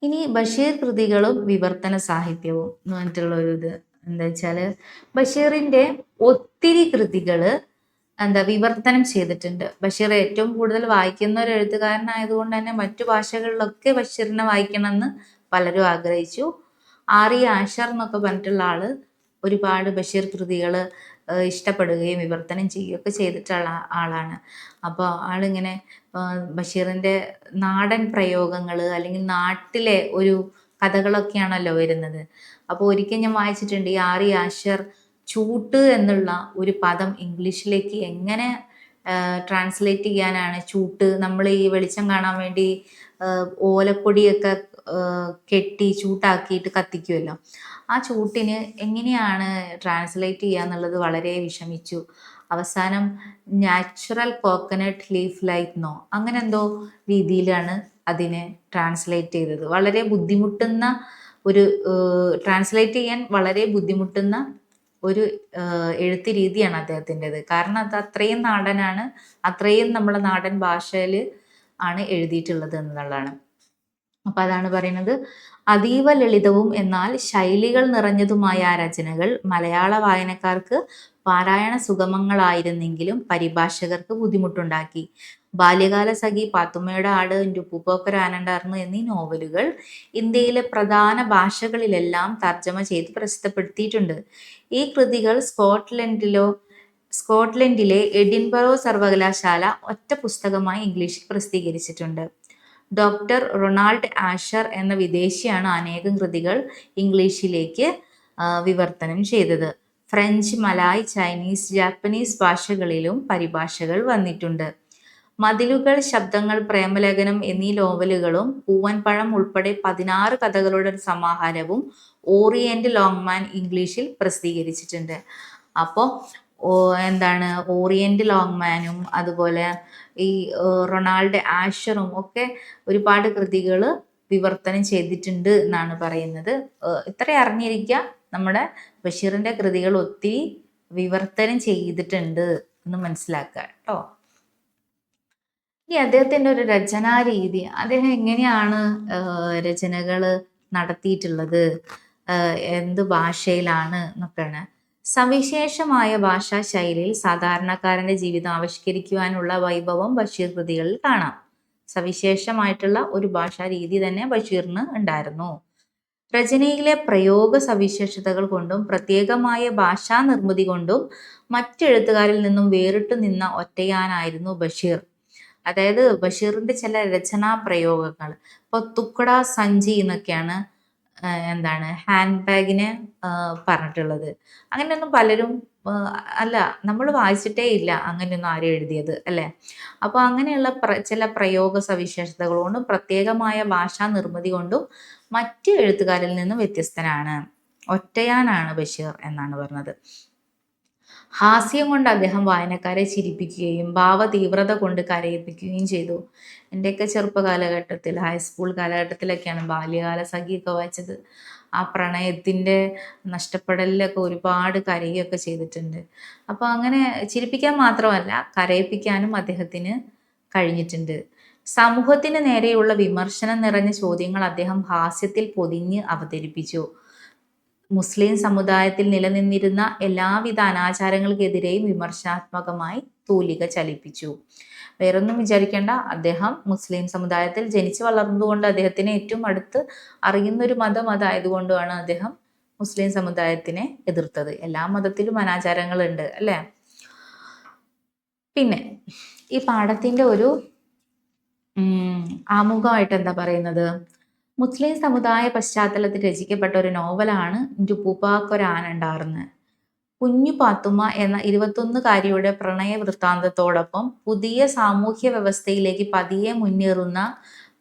ഇനി ബഷീർ കൃതികളും വിവർത്തന സാഹിത്യവും എന്ന് പറഞ്ഞിട്ടുള്ളൊരു ഇത് എന്താ വെച്ചാൽ, ബഷീറിൻ്റെ ഒത്തിരി കൃതികൾ വിവർത്തനം ചെയ്തിട്ടുണ്ട്. ബഷീർ ഏറ്റവും കൂടുതൽ വായിക്കുന്ന ഒരു എഴുത്തുകാരനായതുകൊണ്ട് തന്നെ മറ്റു ഭാഷകളിലൊക്കെ ബഷീറിനെ വായിക്കണമെന്ന് പലരും ആഗ്രഹിച്ചു. ആർ.ഇ. ആഷർ എന്നൊക്കെ പറഞ്ഞിട്ടുള്ള ആള് ഒരുപാട് ബഷീർ കൃതികൾ ഇഷ്ടപ്പെടുകയും വിവർത്തനം ചെയ്യുകയൊക്കെ ചെയ്തിട്ടുള്ള ആളാണ്. അപ്പോൾ ആളിങ്ങനെ ബഷീറിൻ്റെ നാടൻ പ്രയോഗങ്ങൾ അല്ലെങ്കിൽ നാട്ടിലെ ഒരു കഥകളൊക്കെയാണല്ലോ വരുന്നത്. അപ്പോൾ ഒരിക്കൽ ഞാൻ വായിച്ചിട്ടുണ്ട്, ഈ ആർ.ഇ. ആഷർ ചൂട്ട് എന്നുള്ള ഒരു പദം ഇംഗ്ലീഷിലേക്ക് എങ്ങനെ ട്രാൻസ്ലേറ്റ് ചെയ്യാനാണ്. ചൂട്ട്, നമ്മൾ ഈ വെളിച്ചം കാണാൻ വേണ്ടി ഓലക്കൊടിയൊക്കെ കെട്ടി ചൂട്ടാക്കിയിട്ട് കത്തിക്കുമല്ലോ, ആ ചൂട്ടിന് എങ്ങനെയാണ് ട്രാൻസ്ലേറ്റ് ചെയ്യുക എന്നുള്ളത് വളരെ വിഷമിച്ചു. അവസാനം നാച്ചുറൽ കോക്കനട്ട് ലീഫ് ലൈറ്റ്നോ അങ്ങനെ എന്തോ രീതിയിലാണ് അതിനെ ട്രാൻസ്ലേറ്റ് ചെയ്തത്. വളരെ ബുദ്ധിമുട്ടുന്ന ഒരു ട്രാൻസ്ലേറ്റ് ചെയ്യാൻ വളരെ ബുദ്ധിമുട്ടുന്ന ഒരു എഴുത്ത് രീതിയാണ് അദ്ദേഹത്തിൻ്റെത്. കാരണം അത് അത്രയും നാടനാണ്, അത്രയും നമ്മുടെ നാടൻ ഭാഷയിൽ ആണ് എഴുതിയിട്ടുള്ളത് എന്നുള്ളതാണ്. അപ്പൊ അതാണ് പറയുന്നത്, അതീവ ലളിതവും എന്നാൽ ശൈലികൾ നിറഞ്ഞതുമായ ആ രചനകൾ മലയാള വായനക്കാർക്ക് പാരായണ സുഗമങ്ങളായിരുന്നെങ്കിലും പരിഭാഷകർക്ക് ബുദ്ധിമുട്ടുണ്ടാക്കി. ബാല്യകാല സഖി, പാത്തുമ്മയുടെ ആട്, എൻ്റെ ഉപ്പൂപ്പൊക്കെ ആനണ്ടാർന്നു എന്നീ നോവലുകൾ ഇന്ത്യയിലെ പ്രധാന ഭാഷകളിലെല്ലാം തർജ്ജമ ചെയ്ത് പ്രസിദ്ധപ്പെടുത്തിയിട്ടുണ്ട്. ഈ കൃതികൾ സ്കോട്ട്ലൻഡിലെ എഡിൻബറോ സർവകലാശാല ഒറ്റ പുസ്തകമായി ഇംഗ്ലീഷിൽ പ്രസിദ്ധീകരിച്ചിട്ടുണ്ട്. ഡോക്ടർ റൊണാൾഡ് ആഷർ എന്ന വിദേശിയാണ് അനേകം കൃതികൾ ഇംഗ്ലീഷിലേക്ക് വിവർത്തനം ചെയ്തത്. ഫ്രഞ്ച്, മലായ്, ചൈനീസ്, ജാപ്പനീസ് ഭാഷകളിലും പരിഭാഷകൾ വന്നിട്ടുണ്ട്. മതിലുകൾ, ശബ്ദങ്ങൾ, പ്രേമലേഖനം എന്നീ നോവലുകളും പൂവൻപഴം ഉൾപ്പെടെ 16 കഥകളുടെ ഒരു സമാഹാരവും ഓറിയന്റ് ലോങ്മാൻ ഇംഗ്ലീഷിൽ പ്രസിദ്ധീകരിച്ചിട്ടുണ്ട്. അപ്പോൾ എന്താണ് ഓറിയന്റ് ലോങ്മാനും അതുപോലെ ഈ റൊണാൾഡ് ആഷറും ഒക്കെ ഒരുപാട് കൃതികൾ വിവർത്തനം ചെയ്തിട്ടുണ്ട് എന്നാണ് പറയുന്നത്. ഇത്ര അറിഞ്ഞിരിക്കുക, നമ്മുടെ ബഷീറിന്റെ കൃതികൾ ഒത്തിരി വിവർത്തനം ചെയ്തിട്ടുണ്ട് എന്ന് മനസ്സിലാക്കുക കേട്ടോ. ഈ അദ്ദേഹത്തിന്റെ ഒരു രചനാ രീതി, അദ്ദേഹം എങ്ങനെയാണ് രചനകൾ നടത്തിയിട്ടുള്ളത്, എന്ത് ഭാഷയിലാണ് എന്നൊക്കെയാണ്. സവിശേഷമായ ഭാഷാ ശൈലിയിൽ സാധാരണക്കാരന്റെ ജീവിതം ആവിഷ്കരിക്കുവാനുള്ള വൈഭവം ബഷീർ കൃതികളിൽ കാണാം. സവിശേഷമായിട്ടുള്ള ഒരു ഭാഷാ രീതി തന്നെ ബഷീറിന് ഉണ്ടായിരുന്നു. രചനയിലെ പ്രയോഗ സവിശേഷതകൾ കൊണ്ടും പ്രത്യേകമായ ഭാഷാ നിർമ്മിതി കൊണ്ടും മറ്റെഴുത്തുകാരിൽ നിന്നും വേറിട്ടു നിന്ന ഒറ്റയാനായിരുന്നു ബഷീർ. അതായത് ബഷീറിന്റെ ചില രചനാ പ്രയോഗങ്ങൾ, ഇപ്പൊ തുക്കട സഞ്ചി എന്നൊക്കെയാണ് എന്താണ് ഹാൻഡ് ബാഗിന് പറഞ്ഞിട്ടുള്ളത്. അങ്ങനെയൊന്നും പലരും അല്ല, നമ്മൾ വായിച്ചിട്ടേ ഇല്ല അങ്ങനെയൊന്നും ആരും എഴുതിയത് അല്ലേ. അപ്പോൾ അങ്ങനെയുള്ള ചില പ്രയോഗ സവിശേഷതകൾ കൊണ്ടും പ്രത്യേകമായ ഭാഷാ നിർമ്മിതി കൊണ്ടും മറ്റ് എഴുത്തുകാരിൽ നിന്നും വ്യത്യസ്തനാണ്, ഒറ്റയാനാണ് ബഷീർ എന്നാണ് പറഞ്ഞത്. ഹാസ്യം കൊണ്ട് അദ്ദേഹം വായനക്കാരെ ചിരിപ്പിക്കുകയും ഭാവതീവ്രത കൊണ്ട് കരയിപ്പിക്കുകയും ചെയ്തു. എൻ്റെയൊക്കെ ചെറുപ്പ കാലഘട്ടത്തിൽ, ഹൈസ്കൂൾ കാലഘട്ടത്തിലൊക്കെയാണ് ബാല്യകാല സഖിയൊക്കെ വായിച്ചത്. ആ പ്രണയത്തിൻ്റെ നഷ്ടപ്പെടലിലൊക്കെ ഒരുപാട് കരയുകയൊക്കെ ചെയ്തിട്ടുണ്ട്. അപ്പോൾ അങ്ങനെ ചിരിപ്പിക്കാൻ മാത്രമല്ല കരയിപ്പിക്കാനും അദ്ദേഹത്തിന് കഴിഞ്ഞിട്ടുണ്ട്. സമൂഹത്തിന് നേരെയുള്ള വിമർശനം നിറഞ്ഞ ചോദ്യങ്ങൾ അദ്ദേഹം ഹാസ്യത്തിൽ പൊതിഞ്ഞ് അവതരിപ്പിച്ചു. മുസ്ലിം സമുദായത്തിൽ നിലനിന്നിരുന്ന എല്ലാവിധ അനാചാരങ്ങൾക്കെതിരെയും വിമർശനാത്മകമായി തൂലിക ചലിപ്പിച്ചു. വേറൊന്നും വിചാരിക്കേണ്ട, അദ്ദേഹം മുസ്ലിം സമുദായത്തിൽ ജനിച്ചു വളർന്നതുകൊണ്ട് അദ്ദേഹത്തിന് ഏറ്റവും അടുത്ത് അറിയുന്ന ഒരു മതം അതായതുകൊണ്ടാണ് അദ്ദേഹം മുസ്ലിം സമുദായത്തിനെ എതിർത്തത്. എല്ലാ മതത്തിലും അനാചാരങ്ങളുണ്ട് അല്ലേ. പിന്നെ ഈ പാഠത്തിന്റെ ഒരു ആമുഖമായിട്ട് എന്താ പറയുന്നത്, മുസ്ലിം സമുദായ പശ്ചാത്തലത്തിൽ രചിക്കപ്പെട്ട ഒരു നോവലാണ് എൻ്റെ ഉപ്പൂപ്പാക്കൊരാനുണ്ടാർന്ന്. കുഞ്ഞു പാത്തുമ്മ എന്ന 21കാരിയുടെ പ്രണയ വൃത്താന്തത്തോടൊപ്പം പുതിയ സാമൂഹ്യ വ്യവസ്ഥയിലേക്ക് പതിയെ മുന്നേറുന്ന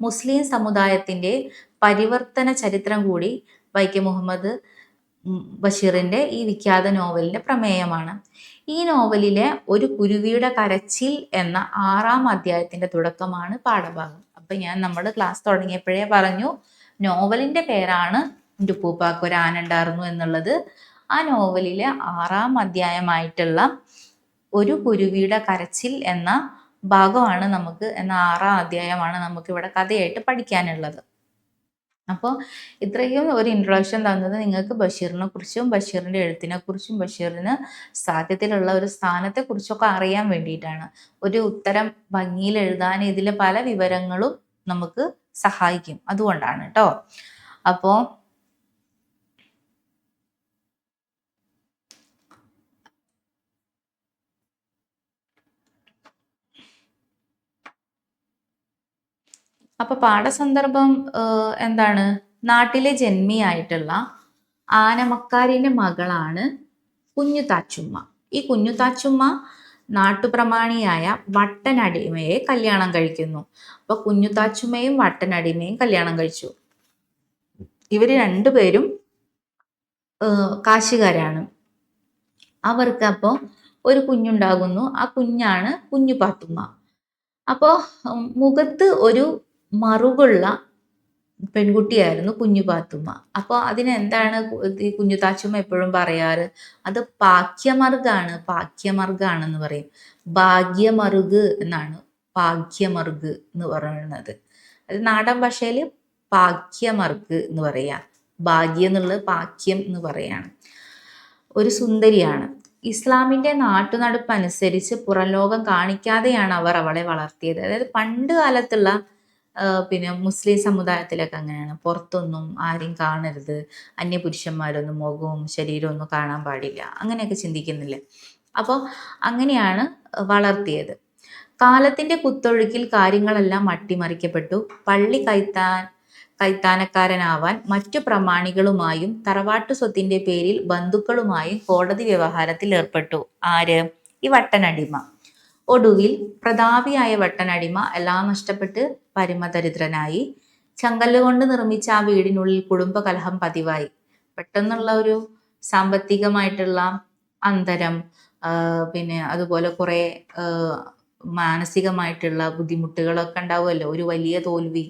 മുസ്ലിം സമുദായത്തിന്റെ പരിവർത്തന ചരിത്രം കൂടി വൈക്കം മുഹമ്മദ് ബഷീറിന്റെ ഈ വിഖ്യാത നോവലിന്റെ പ്രമേയമാണ്. ഈ നോവലിലെ ഒരു കുരുവിയുടെ കരച്ചിൽ എന്ന 6ാം അധ്യായത്തിന്റെ തുടക്കമാണ് പാഠഭാഗം. അപ്പൊ നമ്മൾ ക്ലാസ് തുടങ്ങിയപ്പോഴേ പറഞ്ഞു, നോവലിന്റെ പേരാണ് എൻ്റെ ഉപ്പൂപ്പാക്കൊരാനുണ്ടാർന്നു എന്നുള്ളത്. ആ നോവലിലെ 6ാം അധ്യായമായിട്ടുള്ള ഒരു കുരുവിയുടെ കരച്ചിൽ എന്ന ഭാഗമാണ് എന്ന 6ാം അധ്യായമാണ് നമുക്ക് ഇവിടെ കഥയായിട്ട് പഠിക്കാനുള്ളത്. അപ്പോൾ ഇത്രയും ഒരു ഇൻട്രൊഡക്ഷൻ തന്നത് നിങ്ങൾക്ക് ബഷീറിനെ കുറിച്ചും ബഷീറിൻ്റെ എഴുത്തിനെ കുറിച്ചും ബഷീറിന് സാഹിത്യത്തിലുള്ള ഒരു സ്ഥാനത്തെ കുറിച്ചൊക്കെ അറിയാൻ വേണ്ടിയിട്ടാണ്. ഒരു ഉത്തരം ഭംഗിയിൽ എഴുതാൻ ഇതിലെ പല വിവരങ്ങളും നമുക്ക് സഹായിക്കും, അതുകൊണ്ടാണ് കേട്ടോ. അപ്പോൾ പാഠസന്ദർഭം എന്താണ്, നാട്ടിലെ ജന്മിയായിട്ടുള്ള ആനമക്കാരിൻ്റെ മകളാണ് കുഞ്ഞുതാച്ചുമ്മ. ഈ കുഞ്ഞുതാച്ചുമ്മ നാട്ടുപ്രമാണിയായ വട്ടനടിമയെ കല്യാണം കഴിക്കുന്നു. അപ്പൊ കുഞ്ഞുതാച്ചുമ്മയും വട്ടനടിമയും കല്യാണം കഴിച്ചു. ഇവര് രണ്ടുപേരും കാശുകാരാണ്. അവർക്ക് അപ്പോൾ ഒരു കുഞ്ഞുണ്ടാകുന്നു. ആ കുഞ്ഞാണ് കുഞ്ഞു പാത്തുമ്മ. അപ്പോൾ മുഖത്ത് ഒരു മറുകുള്ള പെൺകുട്ടിയായിരുന്നു കുഞ്ഞു പാത്തുമ്മ. അപ്പോൾ അതിനെന്താണ് ഈ കുഞ്ഞു താച്ചുമ്മ എപ്പോഴും പറയാറ്? അത് പാക്യമർഗാണ്, പാക്യമർഗാണെന്ന് പറയും. ഭാഗ്യമറുക് എന്നാണ് ഭാഗ്യമറുക് എന്ന് പറയുന്നത്. അത് നാടൻ ഭാഷയിൽ പാക്യമർഗ് എന്ന് പറയാ. ഭാഗ്യം എന്നുള്ളത് പാക്യം എന്ന് പറയാണ്. ഒരു സുന്ദരിയാണ്. ഇസ്ലാമിന്റെ നാട്ടുനടപ്പ് അനുസരിച്ച് പുറം ലോകം കാണിക്കാതെയാണ് അവർ അവളെ വളർത്തിയത്. അതായത് പണ്ട് കാലത്തുള്ള പിന്നെ മുസ്ലിം സമുദായത്തിലൊക്കെ അങ്ങനെയാണ്. പുറത്തൊന്നും ആരെയും കാണരുത്, അന്യപുരുഷന്മാരൊന്നും മുഖവും ശരീരവും ഒന്നും കാണാൻ പാടില്ല, അങ്ങനെയൊക്കെ ചിന്തിക്കുന്നില്ലേ. അപ്പോൾ അങ്ങനെയാണ് വളർത്തിയത്. കാലത്തിന്റെ കുത്തൊഴുക്കിൽ കാര്യങ്ങളെല്ലാം അട്ടിമറിക്കപ്പെട്ടു. പള്ളി കൈത്താനക്കാരനാവാൻ മറ്റു പ്രമാണികളുമായും തറവാട്ടു സ്വത്തിന്റെ പേരിൽ ബന്ധുക്കളുമായും കോടതി വ്യവഹാരത്തിൽ ഏർപ്പെട്ടു. ആര്? ഈ വട്ടനടിമ. ഒടുവിൽ പ്രതാപിയായ വട്ടനടിമ എല്ലാം നഷ്ടപ്പെട്ട് പരമദരിദ്രനായി. ചങ്കല്ലുകൊണ്ട് നിർമ്മിച്ച ആ വീടിനുള്ളിൽ കുടുംബകലഹം പതിവായി. പെട്ടെന്നുള്ള ഒരു സാമ്പത്തികമായിട്ടുള്ള അന്തരം, പിന്നെ അതുപോലെ കുറെ മാനസികമായിട്ടുള്ള ബുദ്ധിമുട്ടുകളൊക്കെ ഉണ്ടാവുമല്ലോ. ഒരു വലിയ തോൽവി,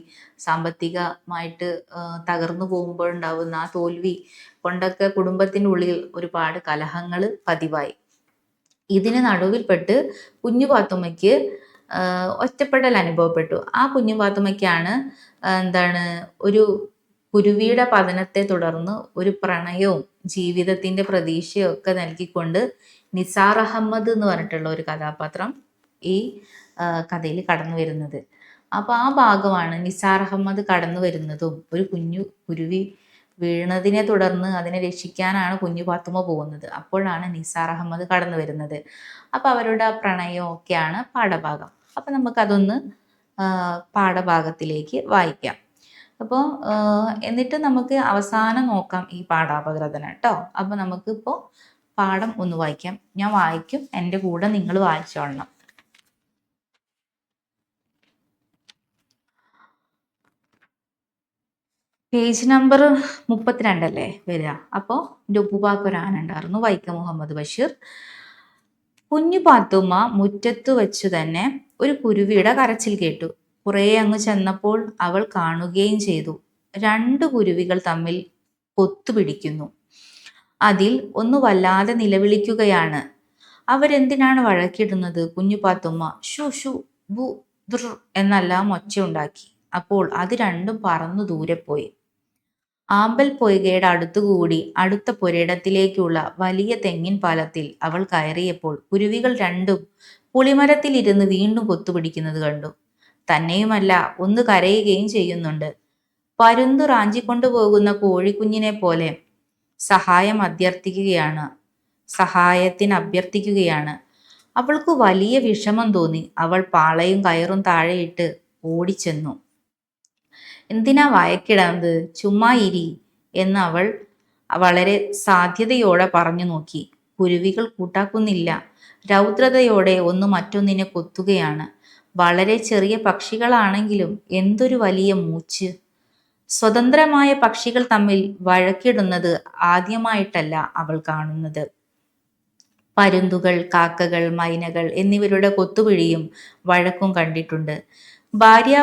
സാമ്പത്തികമായിട്ട് തകർന്നു പോകുമ്പോഴുണ്ടാവുന്ന ആ തോൽവി കൊണ്ടൊക്കെ കുടുംബത്തിനുള്ളിൽ ഒരുപാട് കലഹങ്ങൾ പതിവായി. ഇതിന് നടുവിൽപ്പെട്ട് കുഞ്ഞു പാത്തുമ്മയ്ക്ക് ഒറ്റപ്പെടൽ അനുഭവപ്പെട്ടു. ആ കുഞ്ഞു പാത്തുമ്മയ്ക്കാണ് എന്താണ് ഒരു കുരുവിയുടെ പതനത്തെ തുടർന്ന് ഒരു പ്രണയവും ജീവിതത്തിന്റെ പ്രതീക്ഷയും ഒക്കെ നൽകിക്കൊണ്ട് നിസാർ അഹമ്മദ് എന്ന് പറഞ്ഞിട്ടുള്ള ഒരു കഥാപാത്രം ഈ കഥയിൽ കടന്നു വരുന്നത്. അപ്പോൾ ആ ഭാഗമാണ് നിസാർ അഹമ്മദ് കടന്നു വരുന്നതും. ഒരു കുഞ്ഞു കുരുവി വീണതിനെ തുടർന്ന് അതിനെ രക്ഷിക്കാനാണ് കുഞ്ഞു പാത്തുമ്മ പോകുന്നത്. അപ്പോഴാണ് നിസാർ അഹമ്മദ് കടന്നു വരുന്നത്. അപ്പോൾ അവരുടെ ആ പ്രണയവും ഒക്കെയാണ് പാഠഭാഗം. അപ്പം നമുക്കതൊന്ന് പാഠഭാഗത്തിലേക്ക് വായിക്കാം. അപ്പോൾ എന്നിട്ട് നമുക്ക് അവസാനം നോക്കാം ഈ പാഠാപഗ്രഥന കേട്ടോ. അപ്പോൾ നമുക്കിപ്പോൾ പാഠം ഒന്ന് വായിക്കാം. ഞാൻ വായിക്കും, എൻ്റെ കൂടെ നിങ്ങൾ വായിച്ചോളണം. പേജ് നമ്പർ 32 അല്ലേ വരിക. അപ്പോൾ എൻ്റെ ഉപ്പുപ്പാക്കൊരാനുണ്ടായിരുന്നു, വൈക്കം മുഹമ്മദ് ബഷീർ. കുഞ്ഞു പാത്തുമ്മ മുറ്റത്തു വെച്ചു തന്നെ ഒരു കുരുവിയുടെ കരച്ചിൽ കേട്ടു. കുറേ അങ്ങ് ചെന്നപ്പോൾ അവൾ കാണുകയും ചെയ്തു. 2 കുരുവികൾ തമ്മിൽ കൊത്തുപിടിക്കുന്നു. അതിൽ ഒന്ന് വല്ലാതെ നിലവിളിക്കുകയാണ്. അവരെന്തിനാണ് വഴക്കിടുന്നത്? കുഞ്ഞു പാത്തുമ്മ ഷു ഷു ബു ദൃ എന്നെല്ലാം ഒച്ചയുണ്ടാക്കി. അപ്പോൾ അത് രണ്ടും പറന്നു ദൂരെ പോയി. ആമ്പൽ പൊയ്കയുടെ അടുത്തുകൂടി അടുത്ത പുരയിടത്തിലേക്കുള്ള വലിയ തെങ്ങിൻ പാലത്തിൽ അവൾ കയറിയപ്പോൾ കുരുവികൾ രണ്ടും പുളിമരത്തിലിരുന്ന് വീണ്ടും കൊത്തുപിടിക്കുന്നത് കണ്ടു. തന്നെയുമല്ല, ഒന്ന് കരയുകയും ചെയ്യുന്നുണ്ട്. പരുന്തു റാഞ്ചിക്കൊണ്ടുപോകുന്ന കോഴിക്കുഞ്ഞിനെ പോലെ സഹായത്തിന് അഭ്യർത്ഥിക്കുകയാണ്. അവൾക്ക് വലിയ വിഷമം തോന്നി. അവൾ പാളയും കയറും താഴെയിട്ട് ഓടിച്ചെന്നു. എന്തിനാ വഴക്കിടാത്? ചുമ്മാ ഇരി എന്ന് അവൾ വളരെ സാധ്യതയോടെ പറഞ്ഞു നോക്കി. കുരുവികൾ കൂട്ടാക്കുന്നില്ല. രൗദ്രതയോടെ ഒന്ന് മറ്റൊന്നിനെ കൊത്തുകയാണ്. വളരെ ചെറിയ പക്ഷികളാണെങ്കിലും എന്തൊരു വലിയ മൂച്ച്! സ്വതന്ത്രമായ പക്ഷികൾ തമ്മിൽ വഴക്കിടുന്നത് ആദ്യമായിട്ടല്ല അവൾ കാണുന്നത്. പരുന്തുകൾ, കാക്കകൾ, മൈനകൾ എന്നിവരുടെ കൊത്തുപിഴിയും വഴക്കും കണ്ടിട്ടുണ്ട്. ഭാര്യ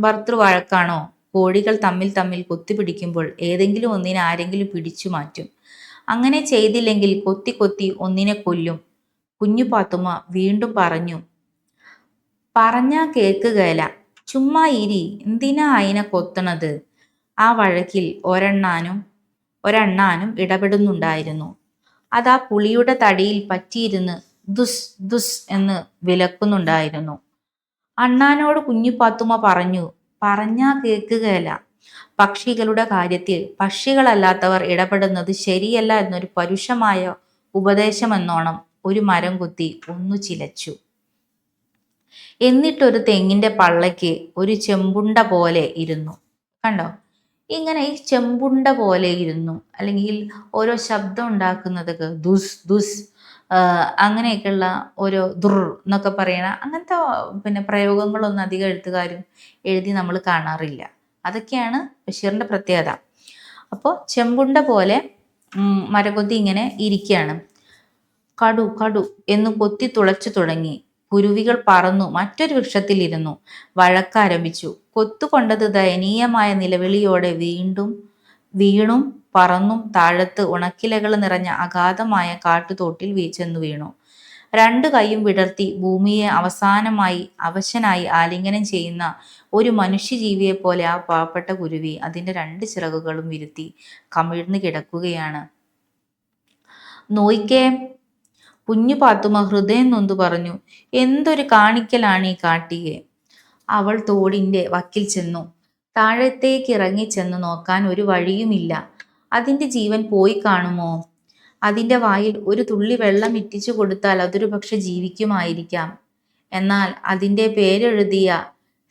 ഭർത്തൃ വഴക്കാണോ? കോഴികൾ തമ്മിൽ തമ്മിൽ കൊത്തിപ്പിടിക്കുമ്പോൾ ഏതെങ്കിലും ഒന്നിനെ ആരെങ്കിലും പിടിച്ചു മാറ്റും. അങ്ങനെ ചെയ്തില്ലെങ്കിൽ കൊത്തി കൊത്തി ഒന്നിനെ കൊല്ലും. കുഞ്ഞു പാത്തുമ്മ വീണ്ടും പറഞ്ഞാ കേക്കുകയില്ല. ചുമ്മാ ഇരി, എന്തിനാ അതിനെ കൊത്തണത്? ആ വഴക്കിൽ ഒരെണ്ണാനും ഇടപെടുന്നുണ്ടായിരുന്നു. അതാ പുളിയുടെ തടിയിൽ പറ്റിയിരുന്ന് ദുസ് ദുസ് എന്ന് വിലക്കുന്നുണ്ടായിരുന്നു. അണ്ണാനോട് കുഞ്ഞു പാത്തുമ്മ പറഞ്ഞാ കേൾക്കുകയില്ല. പക്ഷികളുടെ കാര്യത്തിൽ പക്ഷികളല്ലാത്തവർ ഇടപെടുന്നത് ശരിയല്ല എന്നൊരു പരുഷമായ ഉപദേശമെന്നോണം ഒരു മരം കുത്തി ഒന്നു ചിലച്ചു. എന്നിട്ടൊരു തെങ്ങിന്റെ പള്ളയ്ക്ക് ഒരു ചെമ്പുണ്ട പോലെ ഇരുന്നു. കണ്ടോ? ഇങ്ങനെ ഈ ചെമ്പുണ്ട പോലെ ഇരുന്നു, അല്ലെങ്കിൽ ഓരോ ശബ്ദം ഉണ്ടാക്കുന്നതൊക്കെ ദുസ് ദുസ് അങ്ങനെയൊക്കെയുള്ള ഓരോ ദുർ എന്നൊക്കെ പറയണ അങ്ങനത്തെ പിന്നെ പ്രയോഗങ്ങളൊന്നും അധികം എഴുത്തുകാരും എഴുതി നമ്മൾ കാണാറില്ല. അതൊക്കെയാണ് ബഷീറിന്റെ പ്രത്യേകത. അപ്പോൾ ചെമ്പുണ്ട പോലെ മരകൊത്തി ഇങ്ങനെ ഇരിക്കുകയാണ്. കടു കടു എന്ന് കൊത്തി തുളച്ചു തുടങ്ങി. കുരുവികൾ പറന്നു മറ്റൊരു വൃക്ഷത്തിലിരുന്നു. വഴക്കാരംഭിച്ചു. കൊത്തുകൊണ്ടത് ദയനീയമായ നിലവിളിയോടെ വീണും പറന്നും താഴത്ത് ഉണക്കിലകൾ നിറഞ്ഞ അഗാധമായ കാട്ടുതോട്ടിൽ ചെന്നു വീണു. രണ്ടു കൈയും വിടർത്തി ഭൂമിയെ അവശനായി ആലിംഗനം ചെയ്യുന്ന ഒരു മനുഷ്യജീവിയെപ്പോലെ ആ പാവപ്പെട്ട കുരുവി അതിൻ്റെ രണ്ട് ചിറകുകളും വിരുത്തി കമിഴ്ന്നു കിടക്കുകയാണ്. നോയിക്കേ, കുഞ്ഞു പാത്തുമ്മ ഹൃദയം നൊന്തു പറഞ്ഞു. എന്തൊരു കാണിക്കലാണീ കാട്ടിയെ. അവൾ തോടിൻ്റെ വക്കിൽ ചെന്നു. താഴത്തേക്ക് ഇറങ്ങിച്ചെന്ന് നോക്കാൻ ഒരു വഴിയുമില്ല. അതിൻ്റെ ജീവൻ പോയി കാണുമോ? അതിൻ്റെ വായിൽ ഒരു തുള്ളി വെള്ളം ഇറ്റിച്ചു കൊടുത്താൽ അതൊരു പക്ഷെ ജീവിക്കുമായിരിക്കാം. എന്നാൽ അതിൻ്റെ പേരെഴുതിയ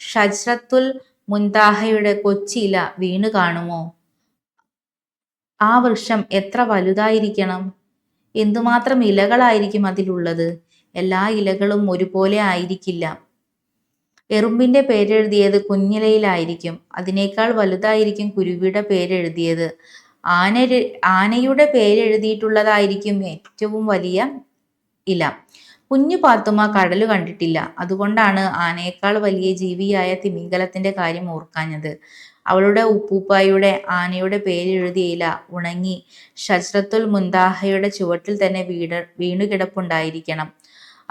ഷജ്റത്തുൽ മുൻതാഹയുടെ കൊച്ചില വീണു കാണുമോ? ആ വൃക്ഷം എത്ര വലുതായിരിക്കണം! എന്തുമാത്രം ഇലകളായിരിക്കും അതിലുള്ളത്! എല്ലാ ഇലകളും ഒരുപോലെ ആയിരിക്കില്ല. എറുമ്പിൻ്റെ പേരെഴുതിയത് കുഞ്ഞിലയിലായിരിക്കും. അതിനേക്കാൾ വലുതായിരിക്കും കുരുവിയുടെ പേരെഴുതിയത്. ആനയുടെ പേരെഴുതിയിട്ടുള്ളതായിരിക്കും ഏറ്റവും വലിയ ഇല. കുഞ്ഞു പാത്തുമ്മ കടല് കണ്ടിട്ടില്ല. അതുകൊണ്ടാണ് ആനയേക്കാൾ വലിയ ജീവിയായ തിമിംഗലത്തിന്റെ കാര്യം ഓർക്കാഞ്ഞത്. അവളുടെ ഉപ്പൂപ്പായുടെ ആനയുടെ പേരെഴുതിയ ഇല ഉണങ്ങി ഷജ്റത്തുൽ മുൻതാഹയുടെ ചുവട്ടിൽ തന്നെ വീണുകിടപ്പുണ്ടായിരിക്കണം.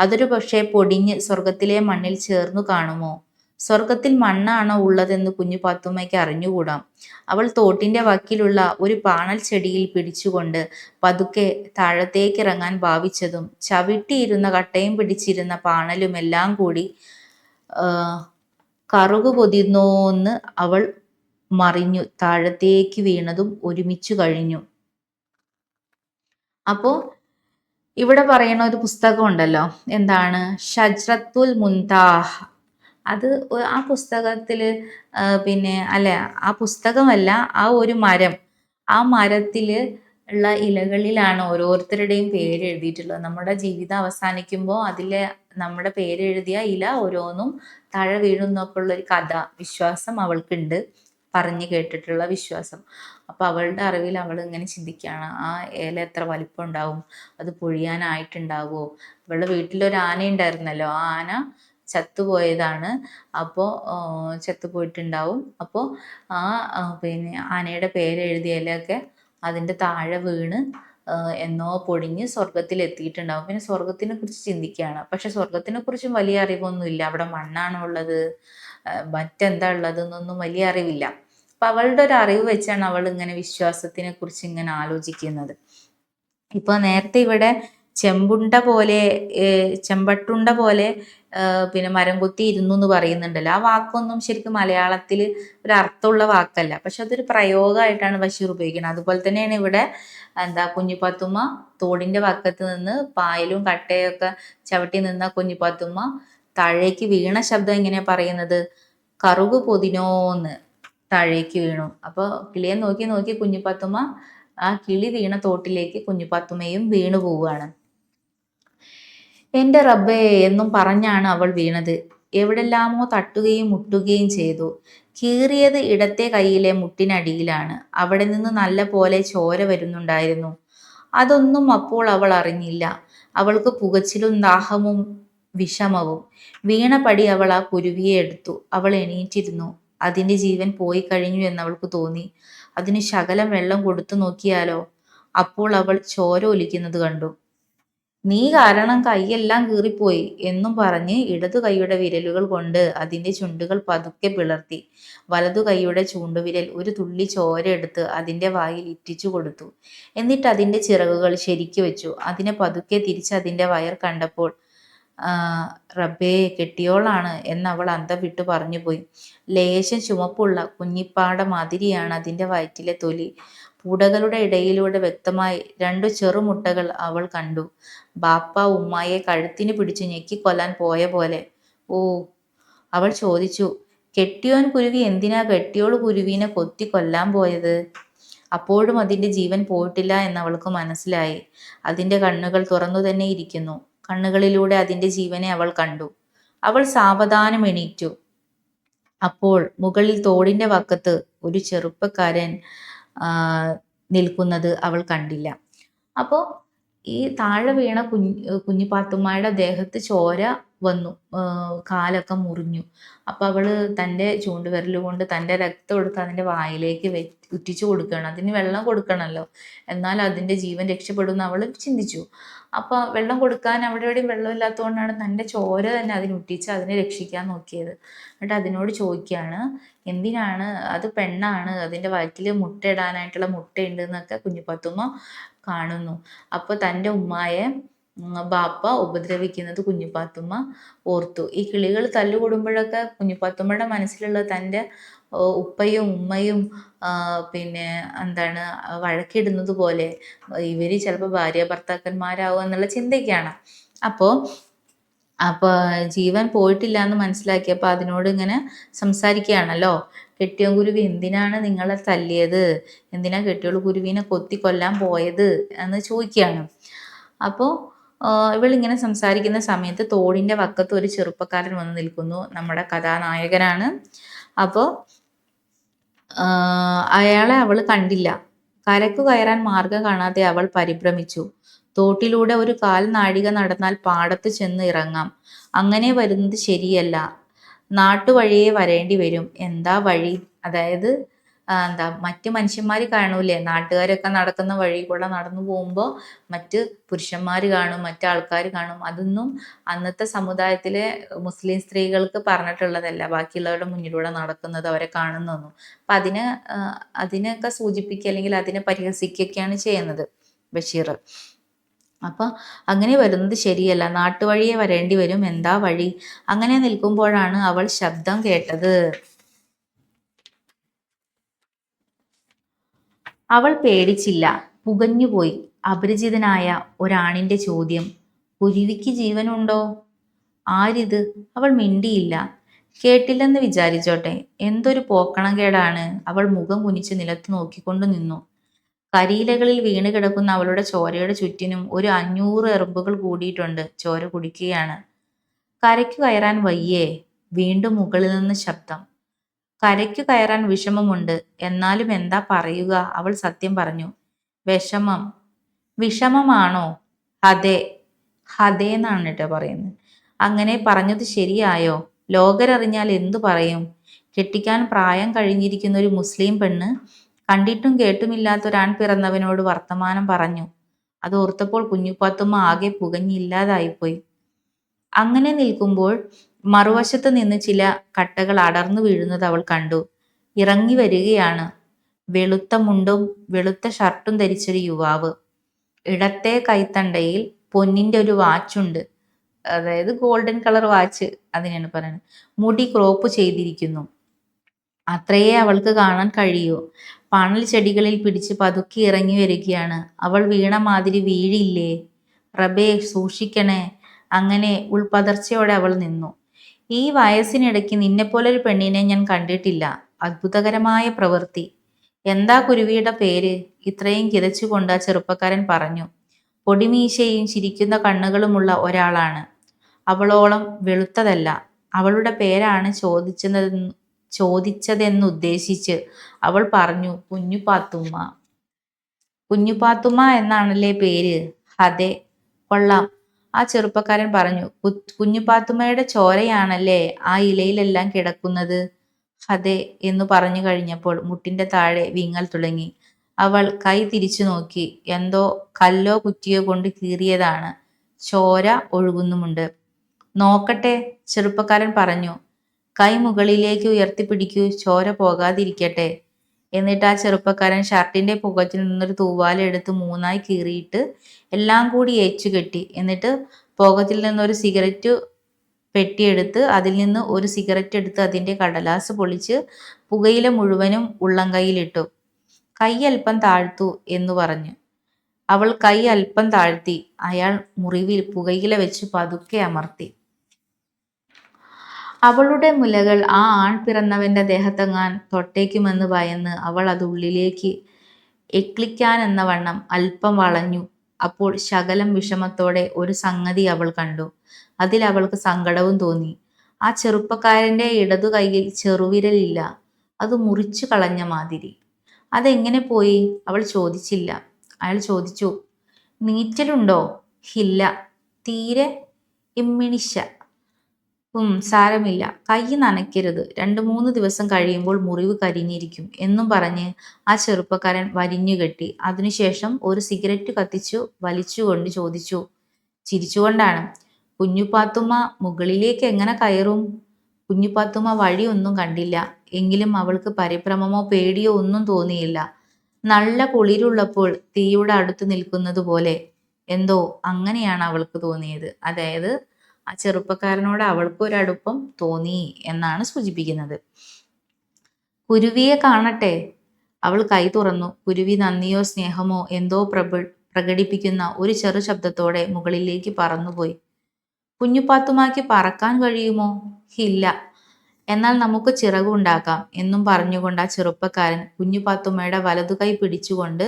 അതൊരു പക്ഷേ പൊടിഞ്ഞ് സ്വർഗത്തിലെ മണ്ണിൽ ചേർന്നു കാണുമോ? സ്വർഗത്തിൽ മണ്ണാണോ ഉള്ളതെന്ന് കുഞ്ഞു പാത്തുമ്മയ്ക്ക് അറിഞ്ഞുകൂടാം. അവൾ തോട്ടിന്റെ വക്കിലുള്ള ഒരു പാണൽ ചെടിയിൽ പിടിച്ചുകൊണ്ട് പതുക്കെ താഴത്തേക്കിറങ്ങാൻ ഭാവിച്ചതും ചവിട്ടിയിരുന്ന കട്ടയും പിടിച്ചിരുന്ന പാണലുമെല്ലാം കൂടി കറുകു പൊതിർന്നോന്ന് അവൾ മറിഞ്ഞു താഴത്തേക്ക് വീണതും ഒരുമിച്ചു കഴിഞ്ഞു. അപ്പോ ഇവിടെ പറയുന്ന ഒരു പുസ്തകം ഉണ്ടല്ലോ, എന്താണ്? ഷജ്റത്തുൽ മുൻതാഹ. അത് ആ പുസ്തകത്തിൽ അല്ല, ആ പുസ്തകമല്ല, ആ ഒരു മരം. ആ മരത്തിൽ ഉള്ള ഇലകളിലാണ് ഓരോരുത്തരുടെയും പേര് എഴുതിയിട്ടുള്ളത്. നമ്മുടെ ജീവിതം അവസാനിക്കുമ്പോൾ അതിലെ നമ്മുടെ പേരെഴുതിയ ഇല ഓരോന്നും താഴെ വീഴുന്നൊക്കെ ഉള്ളൊരു കഥ വിശ്വാസം അവൾക്കുണ്ട്, പറഞ്ഞു കേട്ടിട്ടുള്ള വിശ്വാസം. അപ്പോൾ അവളുടെ അറിവിൽ അവൾ ഇങ്ങനെ ചിന്തിക്കുകയാണ്, ആ ഇല എത്ര വലിപ്പം ഉണ്ടാവും, അത് പൊഴിയാനായിട്ടുണ്ടാവുമോ? അവളുടെ വീട്ടിലൊരു ആന ഉണ്ടായിരുന്നല്ലോ, ആ ആന ചത്തുപോയതാണ്. അപ്പോൾ ചത്തുപോയിട്ടുണ്ടാവും. അപ്പോൾ ആ ആനയുടെ പേരെഴുതിയതിലൊക്കെ അതിൻ്റെ താഴെ വീണ് എന്നോ പൊടിഞ്ഞ് സ്വർഗത്തിൽ എത്തിയിട്ടുണ്ടാവും. പിന്നെ സ്വർഗത്തിനെ കുറിച്ച് ചിന്തിക്കുകയാണ്. പക്ഷെ സ്വർഗത്തിനെ കുറിച്ചും വലിയ അറിവൊന്നുമില്ല. അവിടെ മണ്ണാണോ ഉള്ളത്, മറ്റെന്താ ഉള്ളത് എന്നൊന്നും വലിയ അറിവില്ല. അപ്പം അവളുടെ ഒരു അറിവ് വെച്ചാണ് അവൾ ഇങ്ങനെ വിശ്വാസത്തിനെ കുറിച്ച് ഇങ്ങനെ ആലോചിക്കുന്നത്. ഇപ്പൊ നേരത്തെ ഇവിടെ ചെമ്പട്ടുണ്ട പോലെ മരം കൊത്തി ഇരുന്നു എന്ന് പറയുന്നുണ്ടല്ലോ. ആ വാക്കൊന്നും ശരിക്കും മലയാളത്തിൽ ഒരു അർത്ഥമുള്ള വാക്കല്ല. പക്ഷെ അതൊരു പ്രയോഗമായിട്ടാണ് ബഷീർ ഉപയോഗിക്കുന്നത്. അതുപോലെ തന്നെയാണ് ഇവിടെ കുഞ്ഞിപ്പാത്തുമ്മ തോടിന്റെ വക്കത്ത് നിന്ന് പായലും കട്ടയൊക്കെ ചവിട്ടി നിന്ന കുഞ്ഞിപ്പാത്തുമ്മ താഴേക്ക് വീണ ശബ്ദം എങ്ങനെയാ പറയുന്നത്? കറുകു പൊതിനോന്ന് താഴേക്ക് വീണു. അപ്പോൾ കിളിയെ നോക്കി നോക്കി കുഞ്ഞിപ്പാത്തുമ്മ ആ കിളി വീണ തോട്ടിലേക്ക് കുഞ്ഞിപ്പാത്തുമ്മയും വീണു പോവുകയാണ്. എൻ്റെ റബ്ബേ എന്നും പറഞ്ഞാണ് അവൾ വീണത്. എവിടെല്ലാമോ തട്ടുകയും മുട്ടുകയും ചെയ്തു. കീറിയത് ഇടത്തെ കൈയിലെ മുട്ടിനടിയിലാണ്. അവിടെ നിന്ന് നല്ല പോലെ ചോര വരുന്നുണ്ടായിരുന്നു. അതൊന്നും അപ്പോൾ അവൾ അറിഞ്ഞില്ല. അവൾക്ക് പുകച്ചിലും ദാഹവും വിഷമവും. വീണപടി അവൾ ആ കുരുവിയെ എടുത്തു. അവൾ എണീറ്റിരുന്നു. അതിൻ്റെ ജീവൻ പോയി കഴിഞ്ഞു എന്നവൾക്ക് തോന്നി. അതിന് ശകലം വെള്ളം കൊടുത്തു നോക്കിയാലോ? അപ്പോൾ അവൾ ചോര ഒലിക്കുന്നത് കണ്ടു. നീ കാരണം കൈയെല്ലാം കീറിപ്പോയി എന്നും പറഞ്ഞ് ഇടതു കൈയുടെ വിരലുകൾ കൊണ്ട് അതിൻ്റെ ചുണ്ടുകൾ പതുക്കെ പിളർത്തി. വലതു കൈയുടെ ചൂണ്ടുവിരൽ ഒരു തുള്ളി ചോര എടുത്ത് അതിൻ്റെ വായിൽ ഇറ്റിച്ചു കൊടുത്തു. എന്നിട്ട് അതിൻ്റെ ചിറകുകൾ ശരിക്കു വെച്ചു. അതിനെ പതുക്കെ തിരിച്ച് അതിൻ്റെ വയർ കണ്ടപ്പോൾ റബ്ബേ, കെട്ടിയോളാണ് എന്നവൾ അന്തം വിട്ടു പറഞ്ഞുപോയി. ലേശം ചുമപ്പുള്ള കുഞ്ഞിപ്പാട മാതിരിയാണ് അതിൻ്റെ വയറ്റിലെ തൊലി. പൂടകളുടെ ഇടയിലൂടെ വ്യക്തമായി 2 ചെറുമുട്ടകൾ അവൾ കണ്ടു. ബാപ്പ ഉമ്മായെ കഴുത്തിന് പിടിച്ചു ഞെക്കിക്കൊല്ലാൻ പോയ പോലെ. ഓ, അവൾ ചോദിച്ചു. കെട്ടിയോൻ കുരുവി എന്തിനാ കെട്ടിയോള് കുരുവിനെ കൊത്തി കൊല്ലാൻ പോയത്? അപ്പോഴും അതിൻ്റെ ജീവൻ പോയിട്ടില്ല എന്നവൾക്ക് മനസ്സിലായി. അതിൻ്റെ കണ്ണുകൾ തുറന്നു തന്നെ ഇരിക്കുന്നു. കണ്ണുകളിലൂടെ അതിൻ്റെ ജീവനെ അവൾ കണ്ടു. അവൾ സാവധാനം എണീറ്റു. അപ്പോൾ മുകളിൽ തോടിൻ്റെ വക്കത്ത് ഒരു ചെറുപ്പക്കാരൻ നിൽക്കുന്നത് അവൾ കണ്ടില്ല. അപ്പോൾ ഈ താഴെ വീണ കുഞ്ഞിപ്പാത്തുമ്മയുടെ ദേഹത്ത് ചോര വന്നു. കാലൊക്കെ മുറിഞ്ഞു. അപ്പോൾ അവള് തൻ്റെ ചൂണ്ടുവിരൽ കൊണ്ട് തൻ്റെ രക്തം എടുത്ത് അതിൻ്റെ വായിലേക്ക് ഉറ്റിച്ചു കൊടുക്കുകയാണ്. അതിന് വെള്ളം കൊടുക്കണമല്ലോ, എന്നാൽ അതിൻ്റെ ജീവൻ രക്ഷപ്പെടുമെന്ന് അവൾ ചിന്തിച്ചു. അപ്പോൾ വെള്ളം കൊടുക്കാൻ അവിടെ എവിടെയും വെള്ളമില്ലാത്തതുകൊണ്ടാണ് തൻ്റെ ചോര തന്നെ അതിനുറ്റിച്ച് അതിനെ രക്ഷിക്കാൻ നോക്കിയത്. എന്നിട്ട് അതിനോട് ചോദിക്കുകയാണ്, എന്തിനാണ്, അത് പെണ്ണാണ്, അതിൻ്റെ വയറ്റിൽ മുട്ടയിടാനായിട്ടുള്ള മുട്ടയുണ്ട് എന്നൊക്കെ കുഞ്ഞിപ്പാത്തുമ്മ കാണുന്നു. അപ്പോൾ തൻ്റെ ഉമ്മായെ ബാപ്പ ഉപദ്രവിക്കുന്നത് കുഞ്ഞിപ്പാത്തുമ്മ ഓർത്തു. ഈ കിളികൾ തല്ലുകൂടുമ്പോഴൊക്കെ കുഞ്ഞിപ്പാത്തുമ്മയുടെ മനസ്സിലുള്ള തൻ്റെ ഉപ്പയും ഉമ്മയും പിന്നെ എന്താണ് വഴക്കിടുന്നത് പോലെ ഇവർ ചിലപ്പോൾ ഭാര്യ ഭർത്താക്കന്മാരാവും എന്നുള്ള ചിന്തയ്ക്കാണ്. അപ്പോൾ ജീവൻ പോയിട്ടില്ല എന്ന് മനസ്സിലാക്കിയപ്പോൾ അതിനോട് ഇങ്ങനെ സംസാരിക്കുകയാണല്ലോ. കെട്ടിയോൻ കുരുവി എന്തിനാണ് നിങ്ങളെ തല്ലിയത്, എന്തിനാ കെട്ടിയോൾ കുരുവിനെ കൊത്തി കൊല്ലാൻ പോയത് എന്ന് ചോദിക്കുകയാണ്. അപ്പോൾ ഇവളിങ്ങനെ സംസാരിക്കുന്ന സമയത്ത് തോടിൻ്റെ വക്കത്ത് ഒരു ചെറുപ്പക്കാരൻ വന്ന് നിൽക്കുന്നു. നമ്മുടെ കഥാനായകനാണ്. അപ്പോൾ അയാളെ അവൾ കണ്ടില്ല. കരയ്ക്കു കയറാൻ മാർഗം കാണാതെ അവൾ പരിഭ്രമിച്ചു. തോട്ടിലൂടെ ഒരു 1/4 നാഴിക നടന്നാൽ പാടത്ത് ചെന്ന് ഇറങ്ങാം. അങ്ങനെ വരുന്നത് ശരിയല്ല, നാട്ടുവഴിയെ വരേണ്ടി വരും. എന്താ വഴി? അതായത് മറ്റ് മനുഷ്യന്മാർ കാണൂലേ, നാട്ടുകാരൊക്കെ നടക്കുന്ന വഴി കൂടെ നടന്നു പോകുമ്പോൾ മറ്റ് പുരുഷന്മാർ കാണും, മറ്റാൾക്കാർ കാണും. അതൊന്നും അന്നത്തെ സമുദായത്തിലെ മുസ്ലിം സ്ത്രീകൾക്ക് പറഞ്ഞിട്ടുള്ളതല്ല, ബാക്കിയുള്ളവരുടെ മുന്നിലൂടെ നടക്കുന്നത് അവരെ കാണുന്നൊന്നും. അപ്പം അതിനെയൊക്കെ സൂചിപ്പിക്കുക അല്ലെങ്കിൽ അതിനെ പരിഹസിക്കുകയൊക്കെയാണ് ചെയ്യുന്നത് ബഷീർ. അപ്പം അങ്ങനെ വരുന്നത് ശരിയല്ല, നാട്ടുവഴിയെ വരേണ്ടി വരും. എന്താ വഴി? അങ്ങനെ നിൽക്കുമ്പോഴാണ് അവൾ ശബ്ദം കേട്ടത്. അവൾ പേടിച്ചില്ല, പുകഞ്ഞുപോയി. അപരിചിതനായ ഒരാണിന്റെ ചോദ്യം. കുരുവിക്ക് ജീവനുണ്ടോ? ആരിത്? അവൾ മിണ്ടിയില്ല. കേട്ടില്ലെന്ന് വിചാരിച്ചോട്ടെ, എന്തൊരു പോക്കണം കേടാണ്. അവൾ മുഖം കുനിച്ച് നിലത്ത് നോക്കിക്കൊണ്ട് നിന്നു. കരിയിലകളിൽ വീണ് കിടക്കുന്ന അവളുടെ ചോരയുടെ ചുറ്റിനും ഒരു 500 എറുമ്പുകൾ കൂടിയിട്ടുണ്ട്. ചോര കുടിക്കുകയാണ്. കരയ്ക്കു കയറാൻ വയ്യേ? വീണ്ടും മുകളിൽ നിന്ന് ശബ്ദം. കരയ്ക്കു കയറാൻ വിഷമമുണ്ട്, എന്നാലും എന്താ പറയുക? അവൾ സത്യം പറഞ്ഞു. വിഷമം. വിഷമമാണോ? അതെ. ഹതേന്നാണ് കേട്ടോ പറയുന്നത്. അങ്ങനെ പറഞ്ഞത് ശരിയായോ? ലോകരറിഞ്ഞാൽ എന്തു പറയും? കെട്ടിക്കാൻ പ്രായം കഴിഞ്ഞിരിക്കുന്ന ഒരു മുസ്ലിം പെണ്ണ് കണ്ടിട്ടും കേട്ടുമില്ലാത്ത ഒരാൺ പിറന്നവനോട് വർത്തമാനം പറഞ്ഞു. അത് ഓർത്തപ്പോൾ കുഞ്ഞുപാത്തുമ്മ ആകെ പുകഞ്ഞില്ലാതായിപ്പോയി. അങ്ങനെ നിൽക്കുമ്പോൾ മറുവശത്ത് നിന്ന് ചില കട്ടകൾ അടർന്നു വീഴുന്നത് അവൾ കണ്ടു. ഇറങ്ങി വരികയാണ് വെളുത്ത മുണ്ടും വെളുത്ത ഷർട്ടും ധരിച്ചൊരു യുവാവ്. ഇടത്തെ കൈത്തണ്ടയിൽ പൊന്നിന്റെ ഒരു വാച്ചുണ്ട്, അതായത് ഗോൾഡൻ കളർ വാച്ച്, അതിനാണ് പറയുന്നത്. മുടി ക്രോപ്പ് ചെയ്തിരിക്കുന്നു. അത്രയേ അവൾക്ക് കാണാൻ കഴിയൂ. പണൽ ചെടികളിൽ പിടിച്ച് പതുക്കി ഇറങ്ങി വരികയാണ്. അവൾ വീണ മാതിരി വീഴില്ലേ? റബേ, സൂക്ഷിക്കണേ. അങ്ങനെ ഉൾപതർച്ചയോടെ അവൾ നിന്നു. ഈ വയസ്സിനിടയ്ക്ക് നിന്നെപ്പോലൊരു പെണ്ണിനെ ഞാൻ കണ്ടിട്ടില്ല. അത്ഭുതകരമായ പ്രവൃത്തി. എന്താ കുരുവിയുടെ പേര്? ഇത്രയും കിതച്ചുകൊണ്ട് ആ ചെറുപ്പക്കാരൻ പറഞ്ഞു. പൊടിമീശയും ചിരിക്കുന്ന കണ്ണുകളുമുള്ള ഒരാളാണ്. അവളോളം വെളുത്തതല്ല. അവളുടെ പേരാണ് ചോദിച്ചതെന്നുദ്ദേശിച്ച് അവൾ പറഞ്ഞു, കുഞ്ഞുപാത്തുമ്മ. കുഞ്ഞുപാത്തുമ്മ എന്നാണല്ലേ പേര്? അതെ. കൊള്ളാം, ആ ചെറുപ്പക്കാരൻ പറഞ്ഞു. കുഞ്ഞുപാത്തുമ്മയുടെ ചോരയാണല്ലേ ആ ഇലയിലെല്ലാം കിടക്കുന്നത്? അതെ എന്ന് പറഞ്ഞു കഴിഞ്ഞപ്പോൾ മുട്ടിന്റെ താഴെ വീങ്ങൽ തുടങ്ങി. അവൾ കൈ തിരിച്ചു നോക്കി. എന്തോ കല്ലോ കുറ്റിയോ കൊണ്ട് കീറിയതാണ്. ചോര ഒഴുകുന്നുമുണ്ട്. നോക്കട്ടെ, ചെറുപ്പക്കാരൻ പറഞ്ഞു. കൈ മുകളിലേക്ക് ഉയർത്തിപ്പിടിക്കൂ, ചോര പോകാതിരിക്കട്ടെ. എന്നിട്ട് ആ ചെറുപ്പക്കാരൻ ഷർട്ടിന്റെ പോക്കറ്റിൽ നിന്നൊരു തൂവാലെടുത്ത് 3ആയി കീറിയിട്ട് എല്ലാം കൂടി ഏച്ചുകെട്ടി. എന്നിട്ട് പോക്കറ്റിൽ നിന്നൊരു സിഗരറ്റ് പെട്ടിയെടുത്ത് അതിൽ നിന്ന് ഒരു സിഗരറ്റ് എടുത്ത് അതിന്റെ കടലാസ് പൊളിച്ച് പുകയില മുഴുവനും ഉള്ളംകൈയിലിട്ടു. കൈ അല്പം താഴ്ത്തു എന്ന് പറഞ്ഞു. അവൾ കൈ അല്പം താഴ്ത്തി. അയാൾ മുറിവിൽ പുകയില വെച്ച് പതുക്കെ അമർത്തി. അവളുടെ മുലകൾ ആ ആൺ പിറന്നവന്റെ ദേഹത്തെങ്ങാൻ തൊട്ടേക്കുമെന്ന് ഭയന്ന് അവൾ അത് ഉള്ളിലേക്ക് എക്ലിക്കാനെന്ന വണ്ണം അല്പം വളഞ്ഞു. അപ്പോൾ ശകലം വിഷമത്തോടെ ഒരു സംഗതി അവൾ കണ്ടു. അതിൽ അവൾക്ക് സങ്കടവും തോന്നി. ആ ചെറുപ്പക്കാരന്റെ ഇടതു കൈയിൽ ചെറുവിരലില്ല. അത് മുറിച്ചു കളഞ്ഞ മാതിരി. അതെങ്ങനെ പോയി? അവൾ ചോദിച്ചില്ല. അയാൾ ചോദിച്ചു, നീറ്റലുണ്ടോ? ഇല്ല, തീരെ ഇമ്മിണിശ. സാരമില്ല, കൈ നനയ്ക്കരുത്, 2-3 ദിവസം കഴിയുമ്പോൾ മുറിവ് കരിഞ്ഞിരിക്കും എന്നും പറഞ്ഞ് ആ ചെറുപ്പക്കാരൻ വരിഞ്ഞുകെട്ടി. അതിനുശേഷം ഒരു സിഗരറ്റ് കത്തിച്ചു വലിച്ചുകൊണ്ട് ചോദിച്ചു, ചിരിച്ചുകൊണ്ടാണ്, കുഞ്ഞുപാത്തുമ്മ മുകളിലേക്ക് എങ്ങനെ കയറും? കുഞ്ഞുപാത്തുമ്മ വഴിയൊന്നും കണ്ടില്ല. എങ്കിലും അവൾക്ക് പരിഭ്രമമോ പേടിയോ ഒന്നും തോന്നിയില്ല. നല്ല കുളിരുള്ളപ്പോൾ തീയുടെ അടുത്ത് നിൽക്കുന്നത് പോലെ എന്തോ അങ്ങനെയാണ് അവൾക്ക് തോന്നിയത്. അതായത് ആ ചെറുപ്പക്കാരനോട് അവൾക്കൊരടുപ്പം തോന്നി എന്നാണ് സൂചിപ്പിക്കുന്നത്. കുരുവിയെ കാണട്ടെ. അവൾ കൈ തുറന്നു. കുരുവി നന്ദിയോ സ്നേഹമോ എന്തോ പ്രകടിപ്പിക്കുന്ന ഒരു ചെറു ശബ്ദത്തോടെ മുകളിലേക്ക് പറന്നുപോയി. കുഞ്ഞുപാത്തുമാക്ക് പറക്കാൻ കഴിയുമോ? ഇല്ല. എന്നാൽ നമുക്ക് ചിറകുണ്ടാക്കാം എന്നും പറഞ്ഞുകൊണ്ട് ആ ചെറുപ്പക്കാരൻ കുഞ്ഞുപാത്തുമ്മയുടെ വലതുകൈ പിടിച്ചുകൊണ്ട്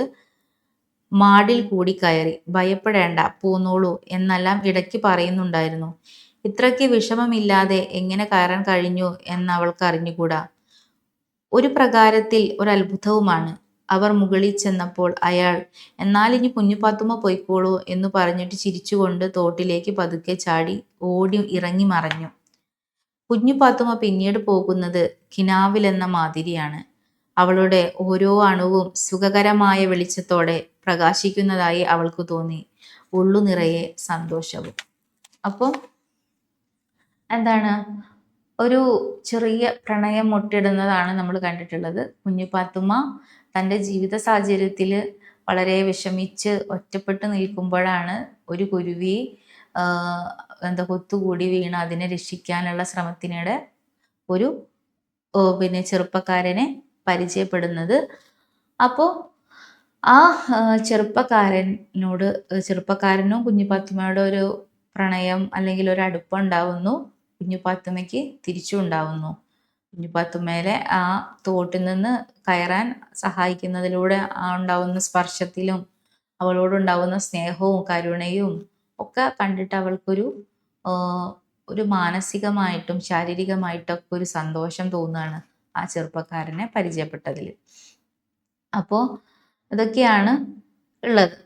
മാടിൽ കൂടി കയറി. ഭയപ്പെടേണ്ട, പോന്നോളൂ എന്നെല്ലാം ഇടയ്ക്ക് പറയുന്നുണ്ടായിരുന്നു. ഇത്രയ്ക്ക് വിഷമമില്ലാതെ എങ്ങനെ കയറാൻ കഴിഞ്ഞു എന്നവൾക്ക് അറിഞ്ഞുകൂടാ. ഒരു പ്രകാരത്തിൽ ഒരത്ഭുതവുമാണ്. അവർ മുകളിൽ ചെന്നപ്പോൾ അയാൾ, എന്നാലിനി കുഞ്ഞുപാത്തുമ്മ പൊയ്ക്കോളൂ എന്നു പറഞ്ഞിട്ട് ചിരിച്ചുകൊണ്ട് തോട്ടിലേക്ക് പതുക്കെ ചാടി ഓടി ഇറങ്ങി മറഞ്ഞു. കുഞ്ഞുപാത്തുമ്മ പിന്നീട് പോകുന്നത് കിനാവിലെന്ന മാതിരിയാണ്. അവളുടെ ഓരോ അണുവും സുഖകരമായ വെളിച്ചത്തോടെ പ്രകാശിക്കുന്നതായി അവൾക്ക് തോന്നി. ഉള്ളു നിറയെ സന്തോഷവും. അപ്പോൾ എന്താണ്, ഒരു ചെറിയ പ്രണയം മുട്ടിടുന്നതാണ് നമ്മൾ കണ്ടിട്ടുള്ളത്. കുഞ്ഞുപാത്തുമ്മ തൻ്റെ ജീവിത സാഹചര്യത്തിൽ വളരെ വിഷമിച്ച് ഒറ്റപ്പെട്ട് നിൽക്കുമ്പോഴാണ് ഒരു കുരുവി കൊത്തുകൂടി വീണ് അതിനെ രക്ഷിക്കാനുള്ള ശ്രമത്തിനിടെ ഒരു ചെറുപ്പക്കാരനെ പരിചയപ്പെടുന്നത്. അപ്പോൾ ആ ചെറുപ്പക്കാരനും കുഞ്ഞുപാത്തുമ്മയുടെ ഒരു പ്രണയം അല്ലെങ്കിൽ ഒരു അടുപ്പം ഉണ്ടാവുന്നു. കുഞ്ഞുപാത്തുമ്മയ്ക്ക് തിരിച്ചും ഉണ്ടാവുന്നു. കുഞ്ഞുപാത്തുമ്മയിലെ ആ തോട്ടിൽ നിന്ന് കയറാൻ സഹായിക്കുന്നതിലൂടെ ആ ഉണ്ടാവുന്ന സ്പർശത്തിലും അവളോടുണ്ടാവുന്ന സ്നേഹവും കരുണയും ഒക്കെ കണ്ടിട്ട് അവൾക്കൊരു ഒരു മാനസികമായിട്ടും ശാരീരികമായിട്ടൊക്കെ ഒരു സന്തോഷം തോന്നുകയാണ് ആ ചെറുപ്പക്കാരനെ പരിചയപ്പെട്ടതിൽ. അപ്പോൾ ഇതൊക്കെയാണ് ഉള്ളത്.